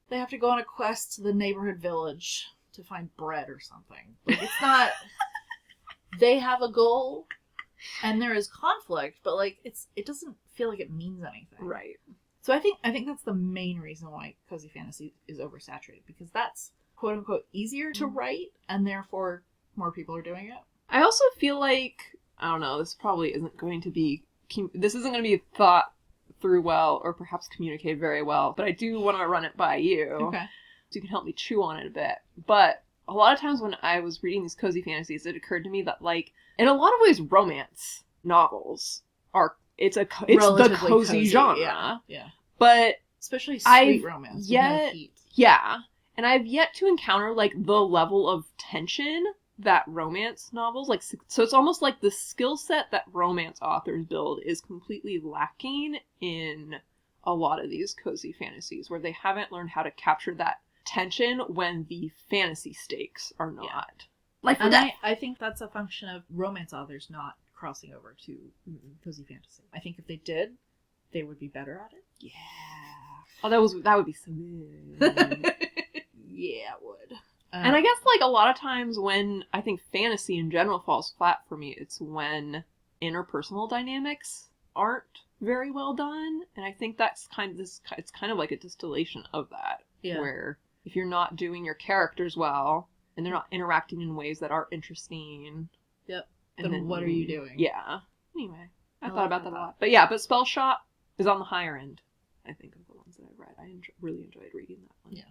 they have to go on a quest to the neighborhood village to find bread or something. Like, it's not... They have a goal, and there is conflict, but, like, it doesn't feel like it means anything. Right. So I think that's the main reason why cozy fantasy is oversaturated, because that's quote unquote easier to write, and therefore more people are doing it. I also feel like, I don't know, this isn't going to be thought through well or perhaps communicated very well, but I do want to run it by you. Okay. So you can help me chew on it a bit. But a lot of times when I was reading these cozy fantasies, it occurred to me that, like, in a lot of ways, romance novels it's the cozy genre. Yeah. But especially sweet romance. Yeah. And I've yet to encounter, like, the level of tension that romance novels, like, so it's almost like the skill set that romance authors build is completely lacking in a lot of these cozy fantasies, where they haven't learned how to capture that tension when the fantasy stakes are not. Yeah. Like, and I think that's a function of romance authors not crossing over to cozy fantasy. I think if they did, they would be better at it. Yeah. Oh, that would be so good. Yeah, it would. And I guess, like, a lot of times when I think fantasy in general falls flat for me, it's when interpersonal dynamics aren't very well done. And I think that's it's kind of like a distillation of that. Yeah. Where if you're not doing your characters well, and they're not interacting in ways that are interesting. Yep. And then what are you doing? Yeah. Anyway, I thought like about that that a thought. lot. But yeah, but Spell Shot is on the higher end, I think, of the ones that I've read. I really enjoyed reading that one. Yeah.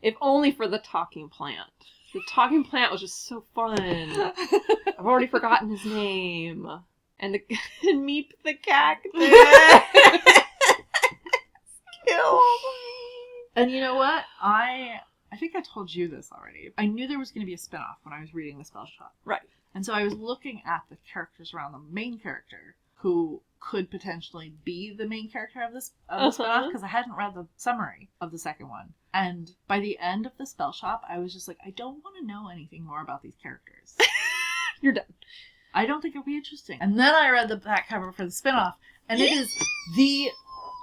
If only for the talking plant. The talking plant was just so fun. I've already forgotten his name. And Meep the cactus. Kill me. And you know what? I think I told you this already. I knew there was going to be a spinoff when I was reading the Spell Shot. Right. And so I was looking at the characters around the main character who could potentially be the main character of this spinoff, because I hadn't read the summary of the second one. And by the end of the Spell Shop, I was just like, I don't want to know anything more about these characters. You're done. I don't think it'll be interesting. And then I read the back cover for the spinoff, and it is the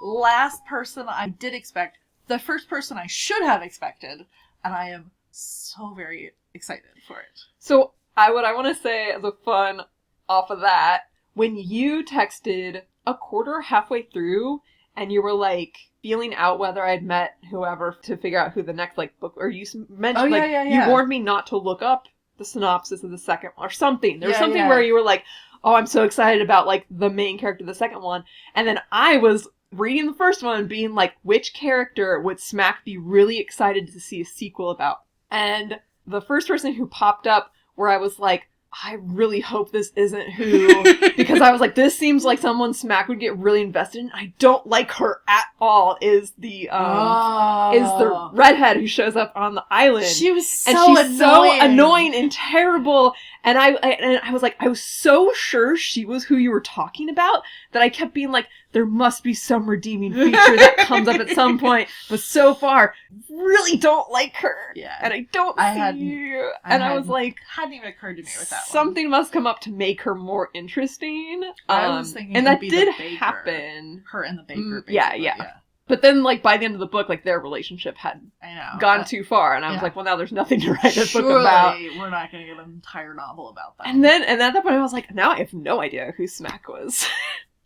last person I did expect, the first person I should have expected, and I am so very excited for it. So, what I want to say as a fun off of that, when you texted a quarter halfway through, and you were like feeling out whether I'd met whoever to figure out who the next book, or you mentioned you warned me not to look up the synopsis of the second one or something. There was something where you were like, oh, I'm so excited about the main character of the second one, and then I was reading the first one being like, which character would Smack be really excited to see a sequel about? And the first person who popped up where I was like, I really hope this isn't who, because I was like, this seems like someone Smack would get really invested in. I don't like her at all. Is the redhead who shows up on the island. She was so and she's annoying. so annoying and terrible. And I was like, I was so sure she was who you were talking about that I kept being like, there must be some redeeming feature that comes up at some point. But so far, really don't like her. Yeah. And I don't see you. And I was like, hadn't even occurred to me with that one. Something must come up to make her more interesting. I was thinking and it that would be did the baker. happen. Her and the baker, basically. Yeah. But then, by the end of the book, their relationship had gone too far. And I was like, well, now there's nothing to write this book about. We're not going to get an entire novel about that. And at that point, I was like, now I have no idea who Smack was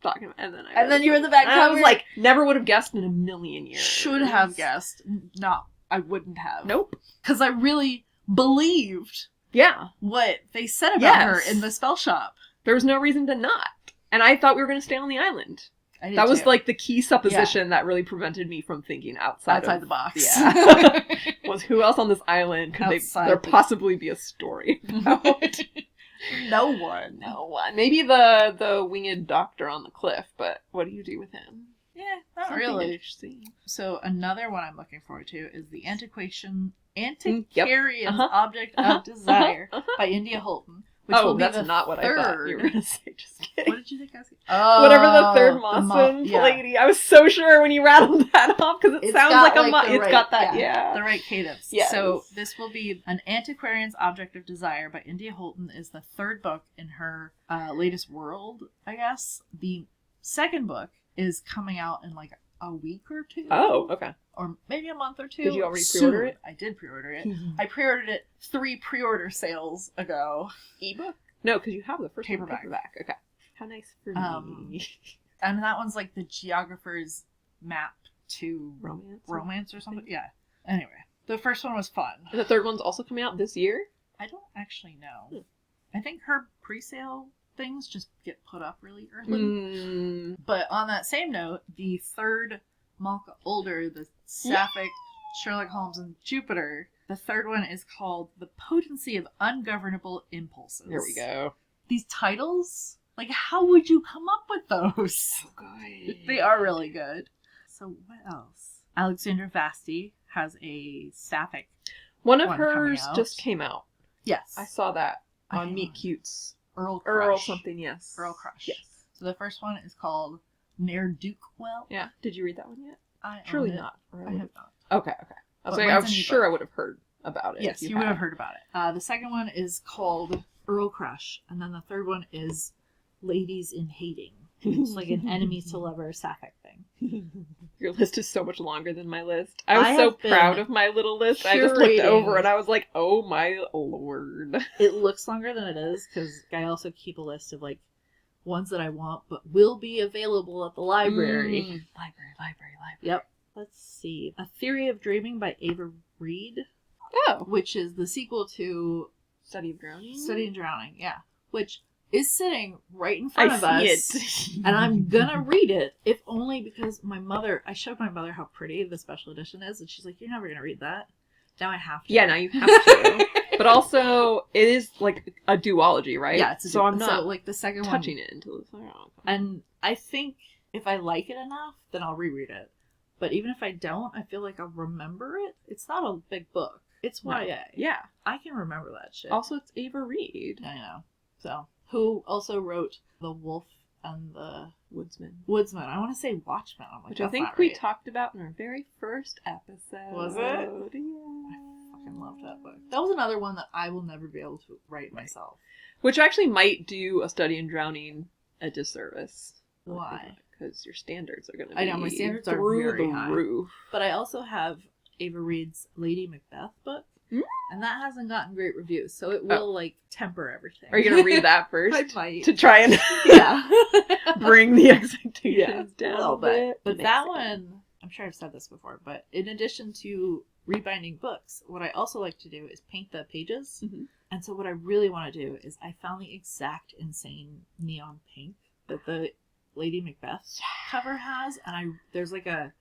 talking about. And then you were in the back cover. I was like, never would have guessed in a million years. Should have guessed. No, I wouldn't have. Nope. Because I really believed what they said about her in the Spell Shop. There was no reason to not. And I thought we were going to stay on the island. That was the key supposition that really prevented me from thinking outside the box. Yeah. Was who else on this island could there possibly be a story about? No one. Maybe the winged doctor on the cliff, but what do you do with him? Yeah, not Something really. Interesting. So another one I'm looking forward to is the Antiquarian Object of Desire by India Holton. That's not what I thought you were going to say. Just kidding. What did you think I was going to say? Whatever the third Mossa and Pleiti. I was so sure when you rattled that off because it sounds like a it's got that, the right cadence. Yes. So this will be An Antiquarian's Object of Desire by India Holton is the third book in her latest world, I guess. The second book is coming out in a week or two. Oh, okay. Or maybe a month or two. Did you already pre-order it? I did pre-order it. I pre-ordered it 3 pre-order sales ago. Ebook? No, because you have the first paperback. Okay. How nice for me. And that one's the geographer's map to romance or something. Yeah. Anyway, the first one was fun. And the third one's also coming out this year? I don't actually know. I think her pre-sale things just get put up really early. But on that same note, the third Malka Older, the Sapphic, Sherlock Holmes, and Jupiter, the third one is called The Potency of Ungovernable Impulses. There we go. These titles, how would you come up with those? So good. They are really good. So what else? Alexandra Vasti has a Sapphic one of hers just came out. Yes. I saw that on Meet Cute's. Earl something, yes. Earl Crush. Yes. So the first one is called Ne'er-do-well. Yeah. Did you read that one yet? Surely not. I have not. Okay. I was sure I would have heard about it. Yes, you would have heard about it. The second one is called Earl Crush, and then the third one is Ladies in Hating. It's like an enemies to lover sapphic thing. Your list is so much longer than my list. I I was so have been proud of my little list. I just looked curating. over and I was like, oh my lord. It looks longer than it is because I also keep a list of like ones that I want but will be available at the library. Library. Yep. Let's see. A Theory of Dreaming by Ava Reed, Oh. which is the sequel to Study of Drowning? Study in Drowning, yeah. Which is sitting right in front of us. it. And I'm gonna read it, if only because I showed my mother how pretty the special edition is, and she's like, you're never gonna read that. Now I have to. Yeah, now you have to. But also, it is like a duology, right? Yeah, so I'm not like the second touching one. it until it's And I think if I like it enough, then I'll reread it. But even if I don't, I feel like I'll remember it. It's not a big book. It's No. YA. Yeah. I can remember that shit. Also, it's Ava Reed. I know. So, who also wrote The Wolf and the Woodsman. Woodsman. I want to say Watchmen. I'm like, Which I that's think not we right. talked about in our very first episode. Was it? Yeah. I fucking loved that book. That was another one that I will never be able to write myself. Which actually might do a Study in Drowning a disservice. Why? Because your standards are going to be I know, my standards are through very the high. roof. But I also have Ava Reed's Lady Macbeth book. Mm. And that hasn't gotten great reviews, so it will, temper everything. Are you going to read that first? I might. To try and Yeah. bring the expectations a down little a bit. But that one, I'm sure I've said this before, but in addition to rebinding books, what I also like to do is paint the pages. Mhm. And so what I really want to do is I found the exact insane neon pink that the Lady Macbeth cover has, and there's like a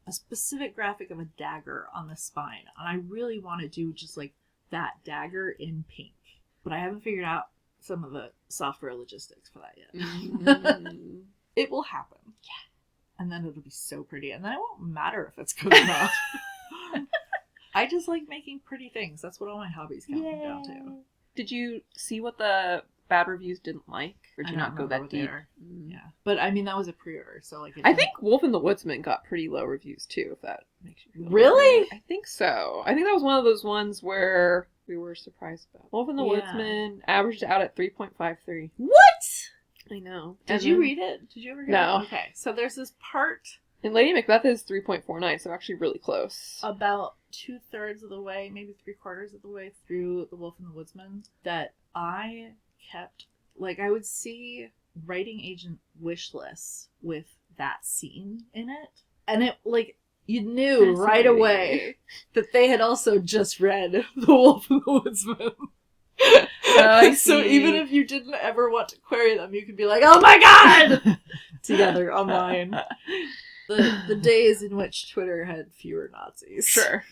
specific graphic of a dagger on the spine, and I really want to do just like that dagger in pink. But I haven't figured out some of the software logistics for that yet. Mm. It will happen. Yeah. And then it'll be so pretty. And then it won't matter if it's good or not. I just like making pretty things. That's what all my hobbies come down to. Did you see what the bad reviews didn't like? Or did I you don't not go remember that what they deep? are. Yeah. But I mean, that was a pre-order, so like... I think Wolf and the Woodsman got pretty low reviews too, if that makes you feel Really? better. I think so. I think that was one of those ones where we were surprised about. Wolf and the Yeah. Woodsman averaged out at 3.53. What? I know. Did And you then- read it? Did you ever hear No. it? Okay, so there's this part And Lady Macbeth is 3.49, so actually really close. about 2/3 of the way, maybe 3/4 of the way through The Wolf and the Woodsman that I kept, like, I would see writing agent wish lists with that scene in it, and it, like, you knew right Fascinating. away that they had also just read The Wolf and the Woodsman. I So see. even if you didn't ever want to query them, you could be like, oh my god! Together online. The days in which Twitter had fewer Nazis. Sure.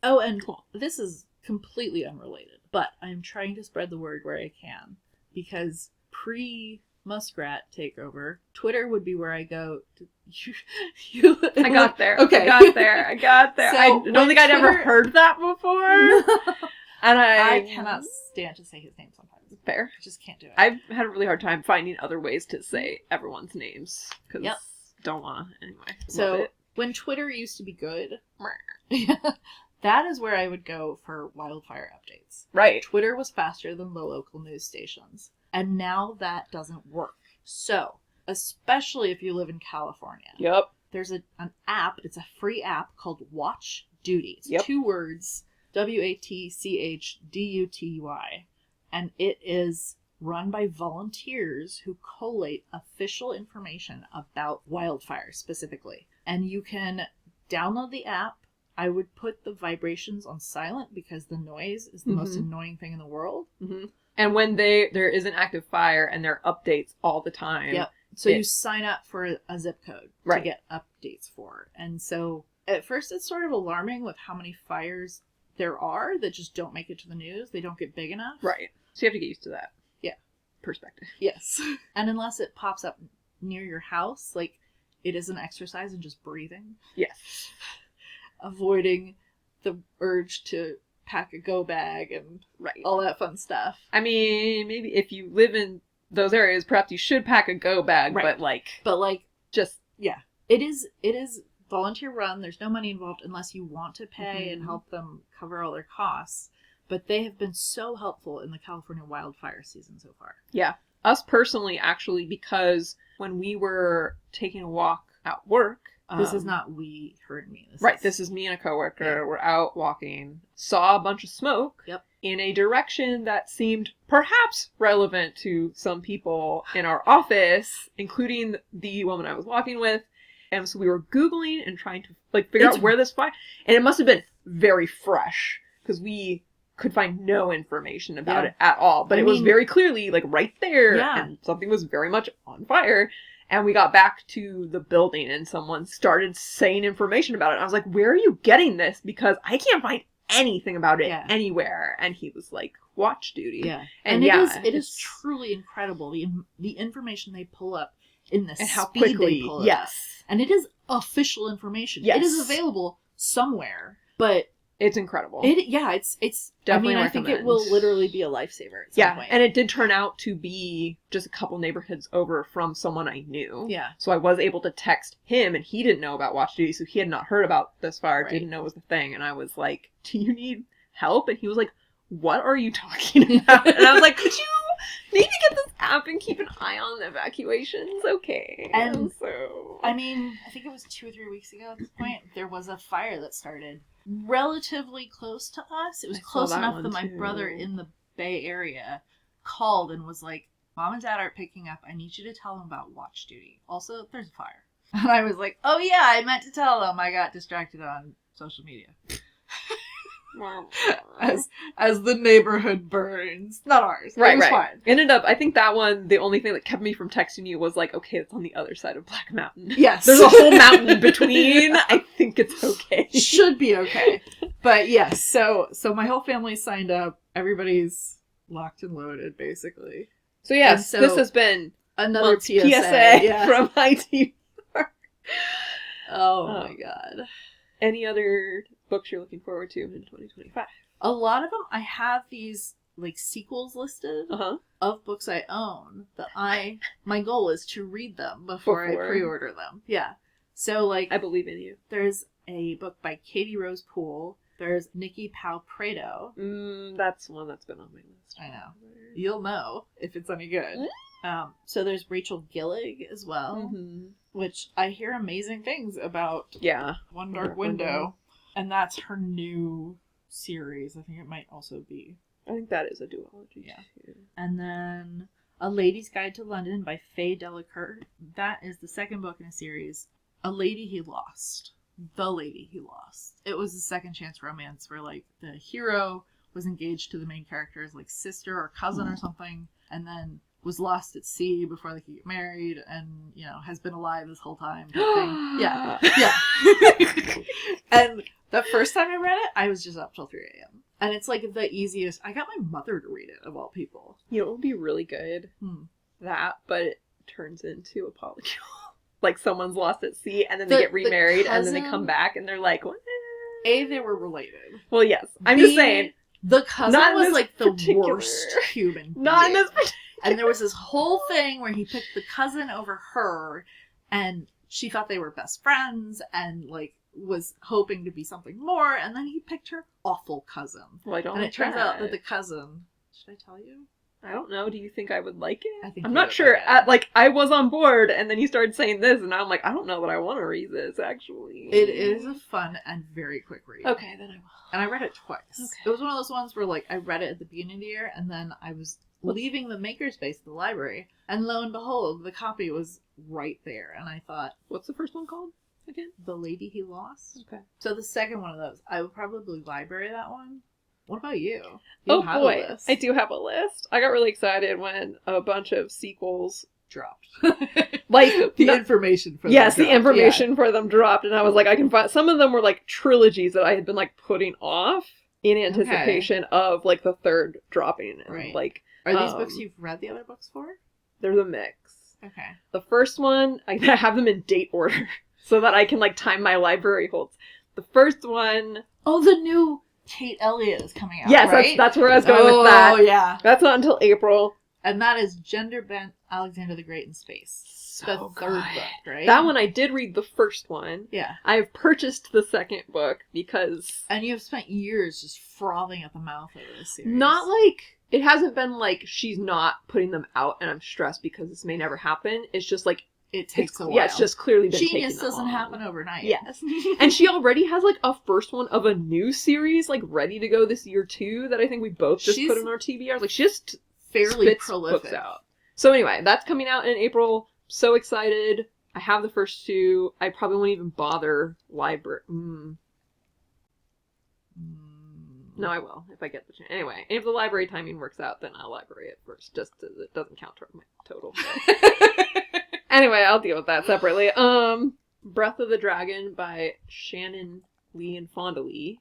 Oh, and Cool. this is completely unrelated, but I'm trying to spread the word where I can, because pre-Muskrat takeover, Twitter would be where I go to... I got there. Okay. I got there. So I don't when think I'd ever Twitter- heard that before. And I cannot stand to say his name sometimes. Fair. I just can't do it. I've had a really hard time finding other ways to say everyone's names. Because Yep. don't want to. Anyway. Love So, it. when Twitter used to be good, that is where I would go for wildfire updates. Right. Twitter was faster than the local news stations. And now that doesn't work. So, especially if you live in California, Yep. there's an app, it's a free app called Watch Duty. It's Yep. 2 words, WATCHDUTY. And it is run by volunteers who collate official information about wildfires specifically. And you can download the app. I would put the vibrations on silent because the noise is the most Mhm. annoying thing in the world. Mm-hmm. And when there is an active fire and there are updates all the time. Yep. So you sign up for a zip code to Right. get updates for. And so at first it's sort of alarming with how many fires there are that just don't make it to the news. They don't get big enough. Right. So you have to get used to that. Yeah. Perspective. Yes. And unless it pops up near your house, like, it is an exercise in just breathing. Yes. Avoiding the urge to pack a go bag and Right. all that fun stuff. I mean, maybe if you live in those areas, perhaps you should pack a go bag, Right. but like, But, like, just yeah. It is volunteer run. There's no money involved unless you want to pay and Mhm. help them cover all their costs. but they have been so helpful in the California wildfire season so far. Yeah. Us personally, actually, because when we were taking a walk at work... This is not we, her and me. This is me and a coworker. Yeah. We're out walking, saw a bunch of smoke in a direction that seemed perhaps relevant to some people in our office, including the woman I was walking with. And so we were Googling and trying to figure out where this fire... And it must have been very fresh, because we could find no information about it at all. But it was very clearly right there, and something was very much on fire. And we got back to the building and someone started saying information about it. And I was like, where are you getting this? Because I can't find anything about it anywhere. And he was like, watch duty. Yeah. And it is truly incredible. The information they pull up in the and how speed quickly, they pull it up. And it is official information. Yes. It is available somewhere, but it's incredible. It's definitely. I think it will literally be a lifesaver at some point. And it did turn out to be just a couple neighborhoods over from someone I knew. Yeah. So I was able to text him, and he didn't know about Watch Duty, so he had not heard about this fire, didn't know it was the thing. And I was like, "Do you need help?" And he was like, "What are you talking about?" And I was like, "Could you maybe get this app and keep an eye on the evacuations?" Okay. And so, I think it was 2 or 3 weeks ago at this point, there was a fire that started relatively close to us. It was close enough that my brother in the Bay Area called and was like, "Mom and Dad aren't picking up. I need you to tell them about Watch Duty. Also, there's a fire." And I was like, "Oh yeah, I meant to tell them. I got distracted on social media." as the neighborhood burns. Not ours. Right, it was fine. Ended up, I think that one, the only thing that kept me from texting you was like, okay, it's on the other side of Black Mountain. Yes. There's a whole mountain between. I think it's okay. Should be okay. But yes, so my whole family signed up. Everybody's locked and loaded, basically. So yes, this has been another PSA from IT. Oh my god. Any other books you're looking forward to in 2025? A lot of them, I have these sequels listed of books I own that my goal is to read them before I pre-order them. Yeah. So I believe in you. There's a book by Katie Rose Poole. There's Nikki Pau Prado. That's one that's been on my list. I know. You'll know if it's any good. So there's Rachel Gillig as well, which I hear amazing things about. Yeah. One Dark Window. And that's her new series. I think it might also be. I think that is a duology. Yeah. Too. And then A Lady's Guide to London by Faye Delacour. That is the second book in a series. A Lady He Lost. The Lady He Lost. It was a second chance romance where the hero was engaged to the main character's sister or cousin or something, and then was lost at sea before they could get married, and has been alive this whole time. Yeah. And the first time I read it, I was just up till 3 a.m. And it's the easiest. I got my mother to read it, of all people. It would be really good. That, but it turns into a polycule. Someone's lost at sea, and then they get remarried, and then they come back, and they're like, what? A, they were related. Well, yes. I'm just saying. The cousin was the worst human being. Not in this particular. And there was this whole thing where he picked the cousin over her, and she thought they were best friends, and was hoping to be something more, and then he picked her awful cousin. Well, I don't. And it turns out that the cousin. Should I tell you? I don't know. Do you think I would like it? I think I'm not sure. I was on board, and then you started saying this, and I'm like, I don't know that I want to read this, actually. It is a fun and very quick read. Okay, then I will. And I read it twice. Okay. It was one of those ones where, I read it at the beginning of the year, and then I was leaving the makerspace at the library, and lo and behold, the copy was right there, and I thought... What's the first one called again? The Lady He Lost. Okay. So the second one of those, I would probably library that one. What about you? Oh boy, I do have a list. I got really excited when a bunch of sequels dropped. Information for them. Yes, the information for them dropped, and I was like, I can find some of them were trilogies that I had been putting off in anticipation of the third dropping. And, right. Are these books you've read the other books for? There's a mix. Okay. The first one, I have them in date order so that I can time my library holds. The first one. Oh, the new Kate Elliott is coming out. Yes, right? that's where I was going with that. Oh, yeah. That's not until April. And that is Gender Bent Alexander the Great in Space. So the third good. book, right? That one I did read the first one. Yeah. I have purchased the second book because... And you have spent years just frothing at the mouth over this series. Not like... It hasn't been like she's not putting them out and I'm stressed because this may never happen. It's just like... It takes a while. Yeah, it's just clearly been taking Genius that doesn't long. happen overnight. Yes. And she already has like a first one of a new series like ready to go this year too that I think we both just put in our TBRs. Like she just fairly spits prolific. books out. So anyway, that's coming out in April. So excited. I have the first two. I probably won't even bother library. No, I will if I get the chance. Anyway, if the library timing works out, then I'll library it first, just so it doesn't count toward my total. Anyway, I'll deal with that separately. Breath of the Dragon by Shannon Lee and Fonda Lee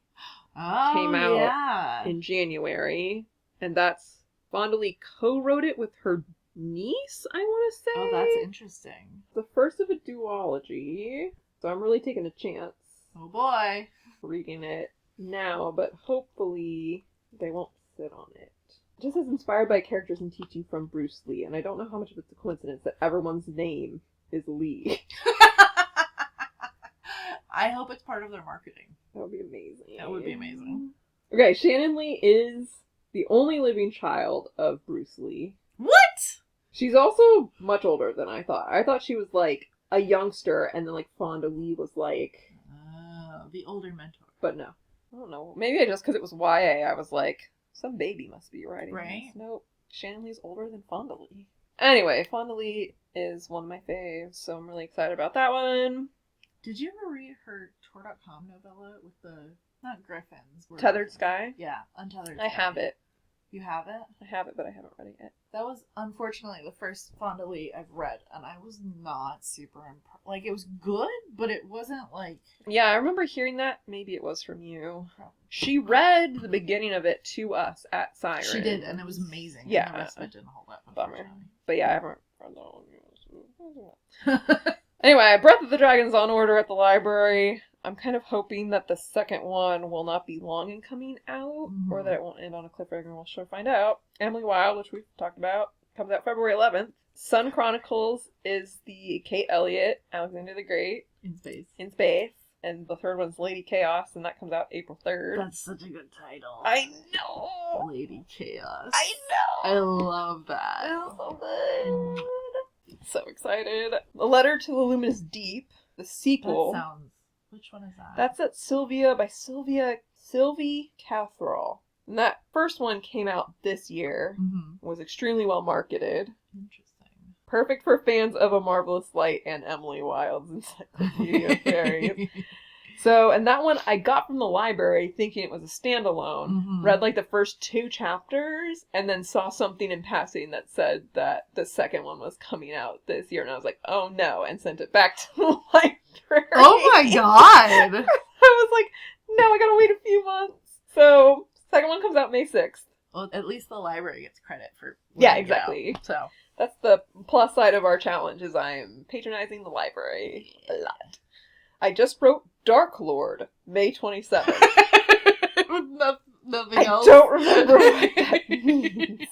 came out in January, and that's Fonda Lee co-wrote it with her niece, I want to say. Oh, that's interesting. The first of a duology, so I'm really taking a chance. Oh boy. Reading it now, but hopefully they won't sit on it. It just says inspired by characters and teaching from Bruce Lee, and I don't know how much of it's a coincidence that everyone's name is Lee. I hope it's part of their marketing. That would be amazing. That would be amazing. Okay, Shannon Lee is the only living child of Bruce Lee. What? She's also much older than I thought. I thought she was like a youngster, and then like Fonda Lee was like... the older mentor. But no. I don't know. Maybe just because it was YA, I was like, some baby must be writing this. Nope. Shannon Lee's older than Fonda Lee. Anyway, Fonda Lee is one of my faves, so I'm really excited about that one. Did you ever read her Tor.com novella with the... Not Griffins. Tethered Sky? Yeah, Untethered Sky. I have it. You have it? I have it, but I haven't read it yet. That was, unfortunately, the first Fonda Lee I've read, and I was not super impressed. Like, it was good, but it wasn't, like... Yeah, I remember hearing that. Maybe it was from you. She read the beginning of it to us at Siren. She did, and it was amazing. Yeah. And the rest of it didn't hold up, Bummer. But yeah, I haven't read that one. Anyway, Breath of the Dragon's on order at the library. I'm kind of hoping that the second one will not be long in coming out, or that it won't end on a cliffhanger, and we'll sure find out. Emily Wilde, which we've talked about, comes out February 11th. Sun Chronicles is the Kate Elliott, Alexander the Great. In space. And the third one's Lady Chaos, and that comes out April 3rd. That's such a good title. I know! Lady Chaos. I know! I love that. It's so good! So excited. A Letter to the Luminous Deep, the sequel. That sounds... Which one is that? That's at Sylvie Catherall. And that first one came out this year. Was extremely well marketed. Interesting. Perfect for fans of A Marvelous Light and Emily Wilde's Encyclopedia of Fairies. So, and that one I got from the library thinking it was a standalone. Read like the first 2 chapters and then saw something in passing that said that the second one was coming out this year. And I was like, oh no, and sent it back to the library. Oh my god! I was like, no, I gotta wait a few months. So, second one comes out May 6th. Well, at least the library gets credit for... Yeah, exactly. So... That's the plus side of our challenge, is I am patronizing the library a lot. I just wrote Dark Lord, May 27th. Nothing else? I don't remember what that means.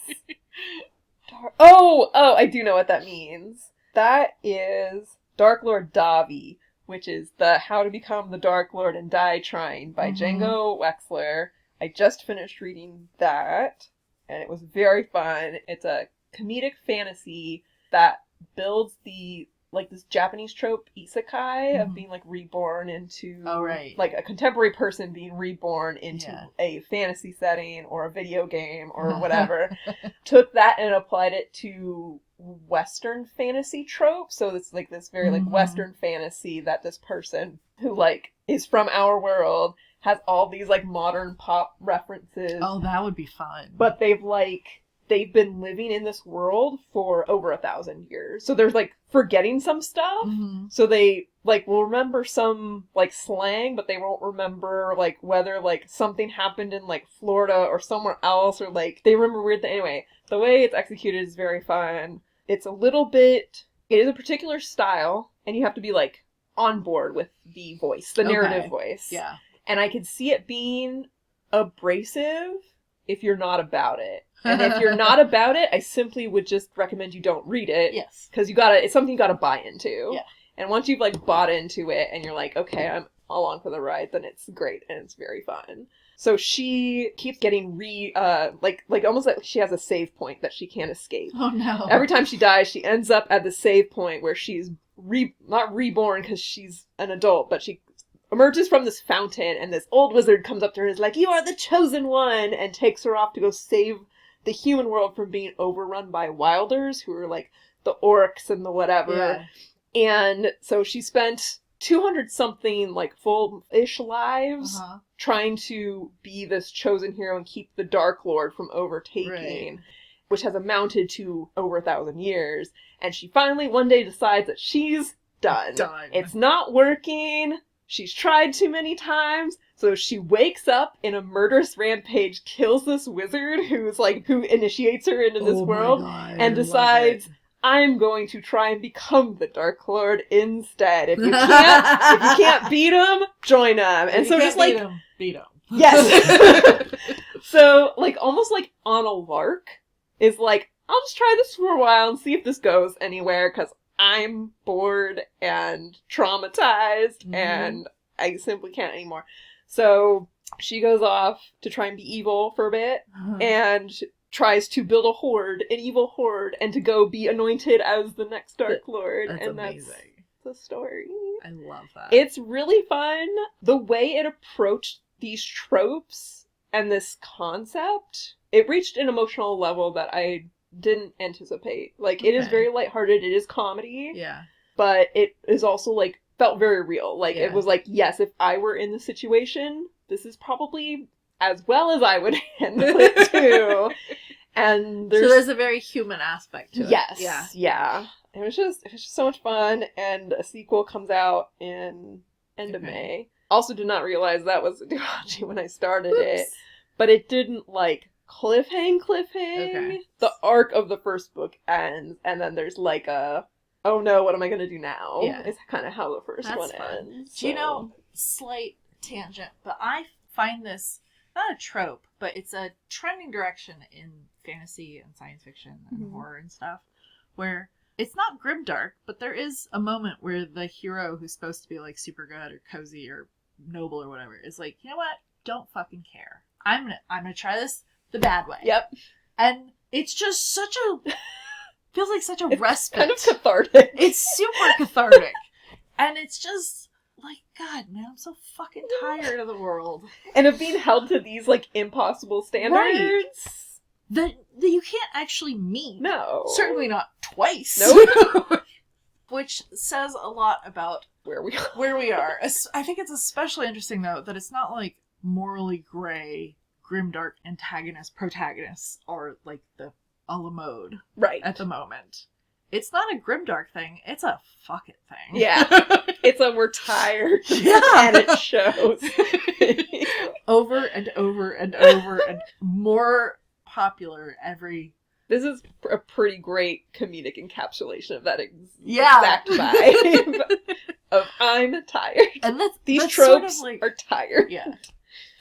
Oh, I do know what that means. That is Dark Lord Davi, which is the How to Become the Dark Lord and Die Trying by Django Wexler. I just finished reading that, and it was very fun. It's a comedic fantasy that builds the, like, this Japanese trope isekai of being, like, reborn into... Oh, right. Like, a contemporary person being reborn into a fantasy setting or a video game or whatever. Took that and applied it to Western fantasy trope. So it's, like, this very, like, Western fantasy that this person who, like, is from our world has all these, like, modern pop references. Oh, that would be fun. But they've been living in this world for over 1,000 years. So there's, like, forgetting some stuff. So they, like, will remember some, like, slang, but they won't remember, like, whether, like, something happened in, like, Florida or somewhere else, or, like, they remember weird things. Anyway, the way it's executed is very fun. It's a little bit... It is a particular style, and you have to be, like, on board with the voice, the narrative voice. Yeah. And I could see it being abrasive if you're not about it. And if you're not about it, I simply would just recommend you don't read it. Yes. Because it's something you gotta buy into. Yeah. And once you've, like, bought into it and you're like, okay, I'm along for the ride, then it's great and it's very fun. So she keeps getting almost like she has a save point that she can't escape. Oh no. Every time she dies, she ends up at the save point where she's not reborn because she's an adult, but she emerges from this fountain and this old wizard comes up to her and is like, you are the chosen one, and takes her off to go save the human world from being overrun by wilders, who are like the orcs and the whatever. Yeah. And so she spent 200-something, like, full-ish lives trying to be this chosen hero and keep the Dark Lord from overtaking, Right. which has amounted to over 1,000 years. And she finally one day decides that she's done. It's not working. She's tried too many times. So she wakes up in a murderous rampage, kills this wizard who initiates her into this world, and decides, I'm going to try and become the Dark Lord instead. If you can't beat him, join him. And so just like beat him. Yes. So like almost like on a lark is like, I'll just try this for a while and see if this goes anywhere, because I'm bored and traumatized and I simply can't anymore. So she goes off to try and be evil for a bit and tries to build an evil horde, and to go be anointed as the next Dark Lord. That's and amazing. That's the story. I love that. It's really fun. The way it approached these tropes and this concept, it reached an emotional level that I didn't anticipate. Like, it is very lighthearted, it is comedy. Yeah. But it is also, like, felt very real. Like, Yeah. it was like, yes, if I were in the situation, this is probably as well as I would handle it too. And there's a very human aspect to it. Yes. Yeah. It was just so much fun, and a sequel comes out in end of May. Also did not realize that was a duology when I started it. But it didn't, like, cliffhang. Okay. The arc of the first book ends, and then there's like a, oh no, what am I gonna do now? Yeah. It's kind of how the first That's one fun. ends. Do you know, slight tangent, but I find this not a trope, but it's a trending direction in fantasy and science fiction and horror and stuff, where it's not grimdark, but there is a moment where the hero who's supposed to be like super good or cozy or noble or whatever is like, you know what? Don't fucking care. I'm gonna try this the bad way. Yep. And it's just feels like such a respite. Kind of cathartic. It's super cathartic. And it's just like, God, man, I'm so fucking tired of the world. And of being held to these, like, impossible standards. That you can't actually meet. No. Certainly not twice. Nope. Which says a lot about Where we are. I think it's especially interesting, though, that it's not like morally gray, grimdark protagonists are like the a la mode at the moment. It's not a grimdark thing, it's a fuck it thing. Yeah. It's a we're tired. Yeah. And it shows. Over and over and over and more popular every... This is a pretty great comedic encapsulation of that exact vibe of I'm tired. And These that's tropes sort of like, are tired. Yeah.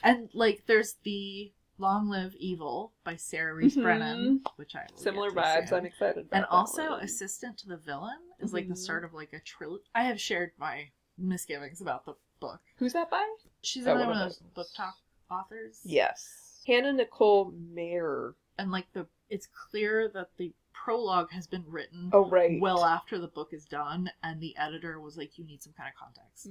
And like there's the Long Live Evil by Sarah Reese Brennan, which I will similar get to vibes. soon. I'm excited about. And that also one. Assistant to the Villain is like the start of like a trilogy. I have shared my misgivings about the book. Who's that by? She's another one of those book talk authors. Yes. Hannah Nicole Mayer. And like it's clear that the prologue has been written well after the book is done, and the editor was like, you need some kind of context.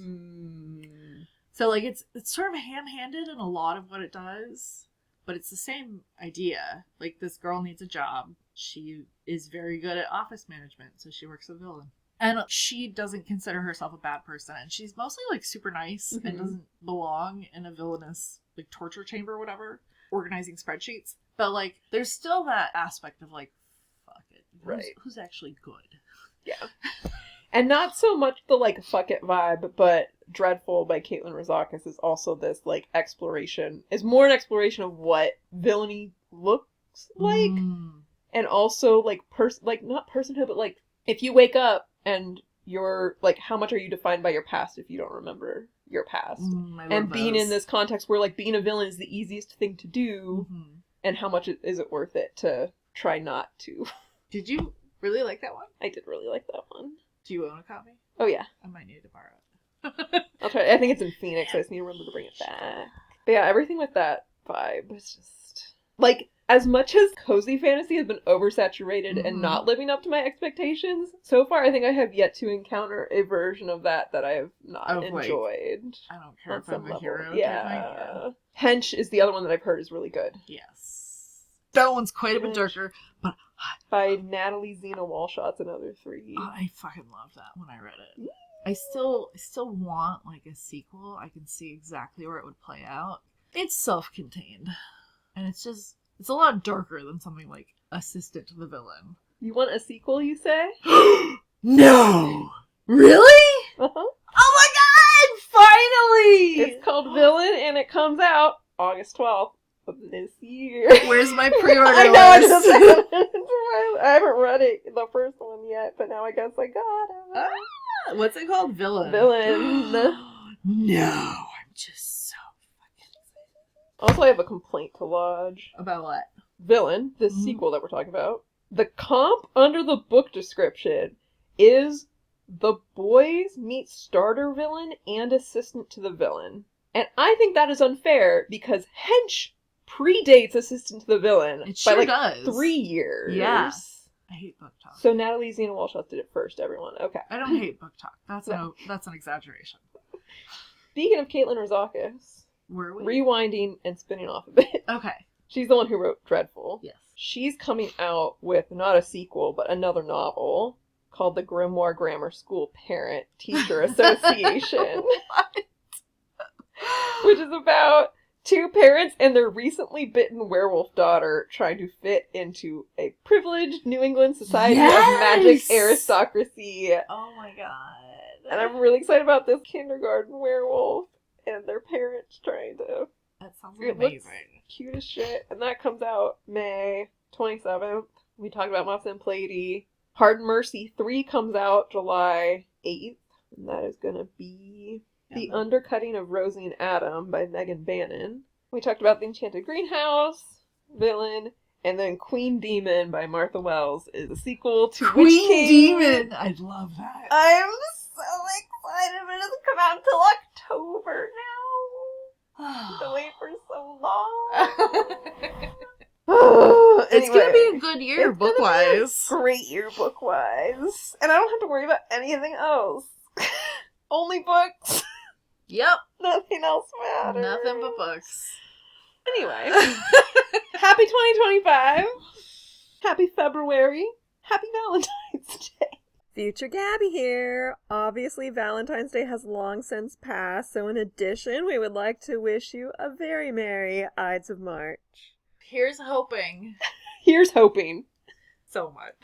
So like it's sort of ham-handed in a lot of what it does, but it's the same idea. Like, this girl needs a job. She is very good at office management, so she works with a villain. And she doesn't consider herself a bad person, and she's mostly like super nice and doesn't belong in a villainous like torture chamber or whatever, organizing spreadsheets. But like there's still that aspect of like, fuck it. Who's actually good? Yeah. And not so much the like fuck it vibe, but Dreadful by Caitlin Rozakis is also this like exploration. It's more an exploration of what villainy looks like. And also like not personhood, but like if you wake up and you're like, how much are you defined by your past if you don't remember your past? And being in this context where like being a villain is the easiest thing to do. and how much is it worth it to try not to. Did you really like that one? I did really like that one. Do you own a copy? Oh yeah. I might need to borrow it. I'll try. I think it's in Phoenix. I just need to remember to bring it back. But yeah, everything with that vibe is just like, as much as cozy fantasy has been oversaturated and not living up to my expectations, so far I think I have yet to encounter a version of that I have not enjoyed. I don't care if I'm a level. hero. Yeah. Hench is the other one that I've heard is really good. Yes. That one's quite a bit darker, but by Natalie Zena Walshot's another 3. I fucking loved that when I read it. I still want like a sequel. I can see exactly where it would play out. It's self-contained, and it's a lot darker than something like Assistant to the Villain. You want a sequel, you say? No! Really? Uh-huh. Oh my god! Finally! It's called Villain, and it comes out August 12th of this year. Where's my pre-order I know, list? I haven't read it, the first one yet, but now I guess I got it. What's it called? Villain. Villain. No, I'm just so fucking excited. Also, I have a complaint to lodge. About what? Villain, this sequel that we're talking about. The comp under the book description is the boys meet starter villain and assistant to the villain. And I think that is unfair because Hench predates Assistant to the Villain by does. 3 years. Yeah. I hate book talk. So Natalie Zena Walshot did it first, everyone. Okay. I don't hate book talk. That's an exaggeration. Speaking of Caitlin Rozakis, were we? Rewinding and spinning off a bit. Okay. She's the one who wrote Dreadful. Yes. She's coming out with not a sequel, but another novel called The Grimoire Grammar School Parent Teacher Association. What? Which is about 2 parents and their recently bitten werewolf daughter trying to fit into a privileged New England society of magic aristocracy. Oh my god. And I'm really excited about this kindergarten werewolf and their parents trying to... That sounds It amazing. looks cute as shit. And that comes out May 27th. We talked about Mossa and Pleiti. Hard Mercy 3 comes out July 8th. And that is going to be The Undercutting of Rosie and Adam by Megan Bannon. We talked about The Enchanted Greenhouse, Villain, and then Queen Demon by Martha Wells is a sequel to Witch King. Demon! I love that. I'm so excited, but it doesn't come out until October now. To wait for so long. It's gonna be a good year book-wise. Great year book-wise. And I don't have to worry about anything else. Only books. Yep. Nothing else matters. Nothing but books. Anyway. Happy 2025. Happy February. Happy Valentine's Day. Future Gabby here. Obviously, Valentine's Day has long since passed, so in addition, we would like to wish you a very merry Ides of March. Here's hoping. Here's hoping. So much.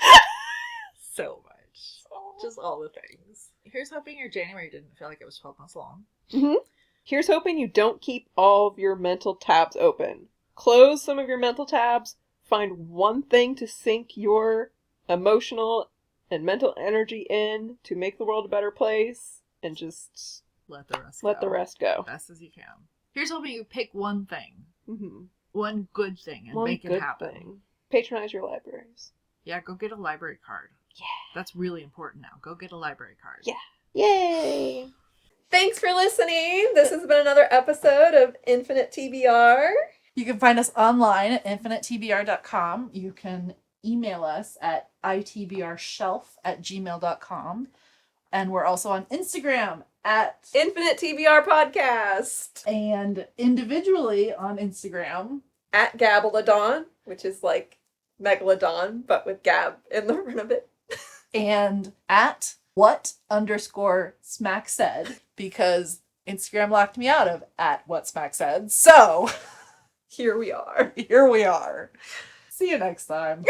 So much. Just all the things. Here's hoping your January didn't feel like it was 12 months long. Mm-hmm. Here's hoping you don't keep all of your mental tabs open. Close some of your mental tabs. Find one thing to sink your emotional and mental energy in to make the world a better place. And just let the rest go. Best as you can. Here's hoping you pick one thing. Mm-hmm. One good thing and make it happen. Thing. Patronize your libraries. Yeah, go get a library card. Yeah. That's really important now. Go get a library card. Yeah. Yay! Thanks for listening. This has been another episode of Infinite TBR. You can find us online at infiniteTBR.com. You can email us at itbrshelf@gmail.com. And we're also on Instagram at Infinite TBR Podcast. And individually on Instagram at Gabeladon, which is like Megalodon, but with Gab in the front of it. And at what_Smack said, because Instagram locked me out of at what Smack said. So here we are. Here we are. See you next time.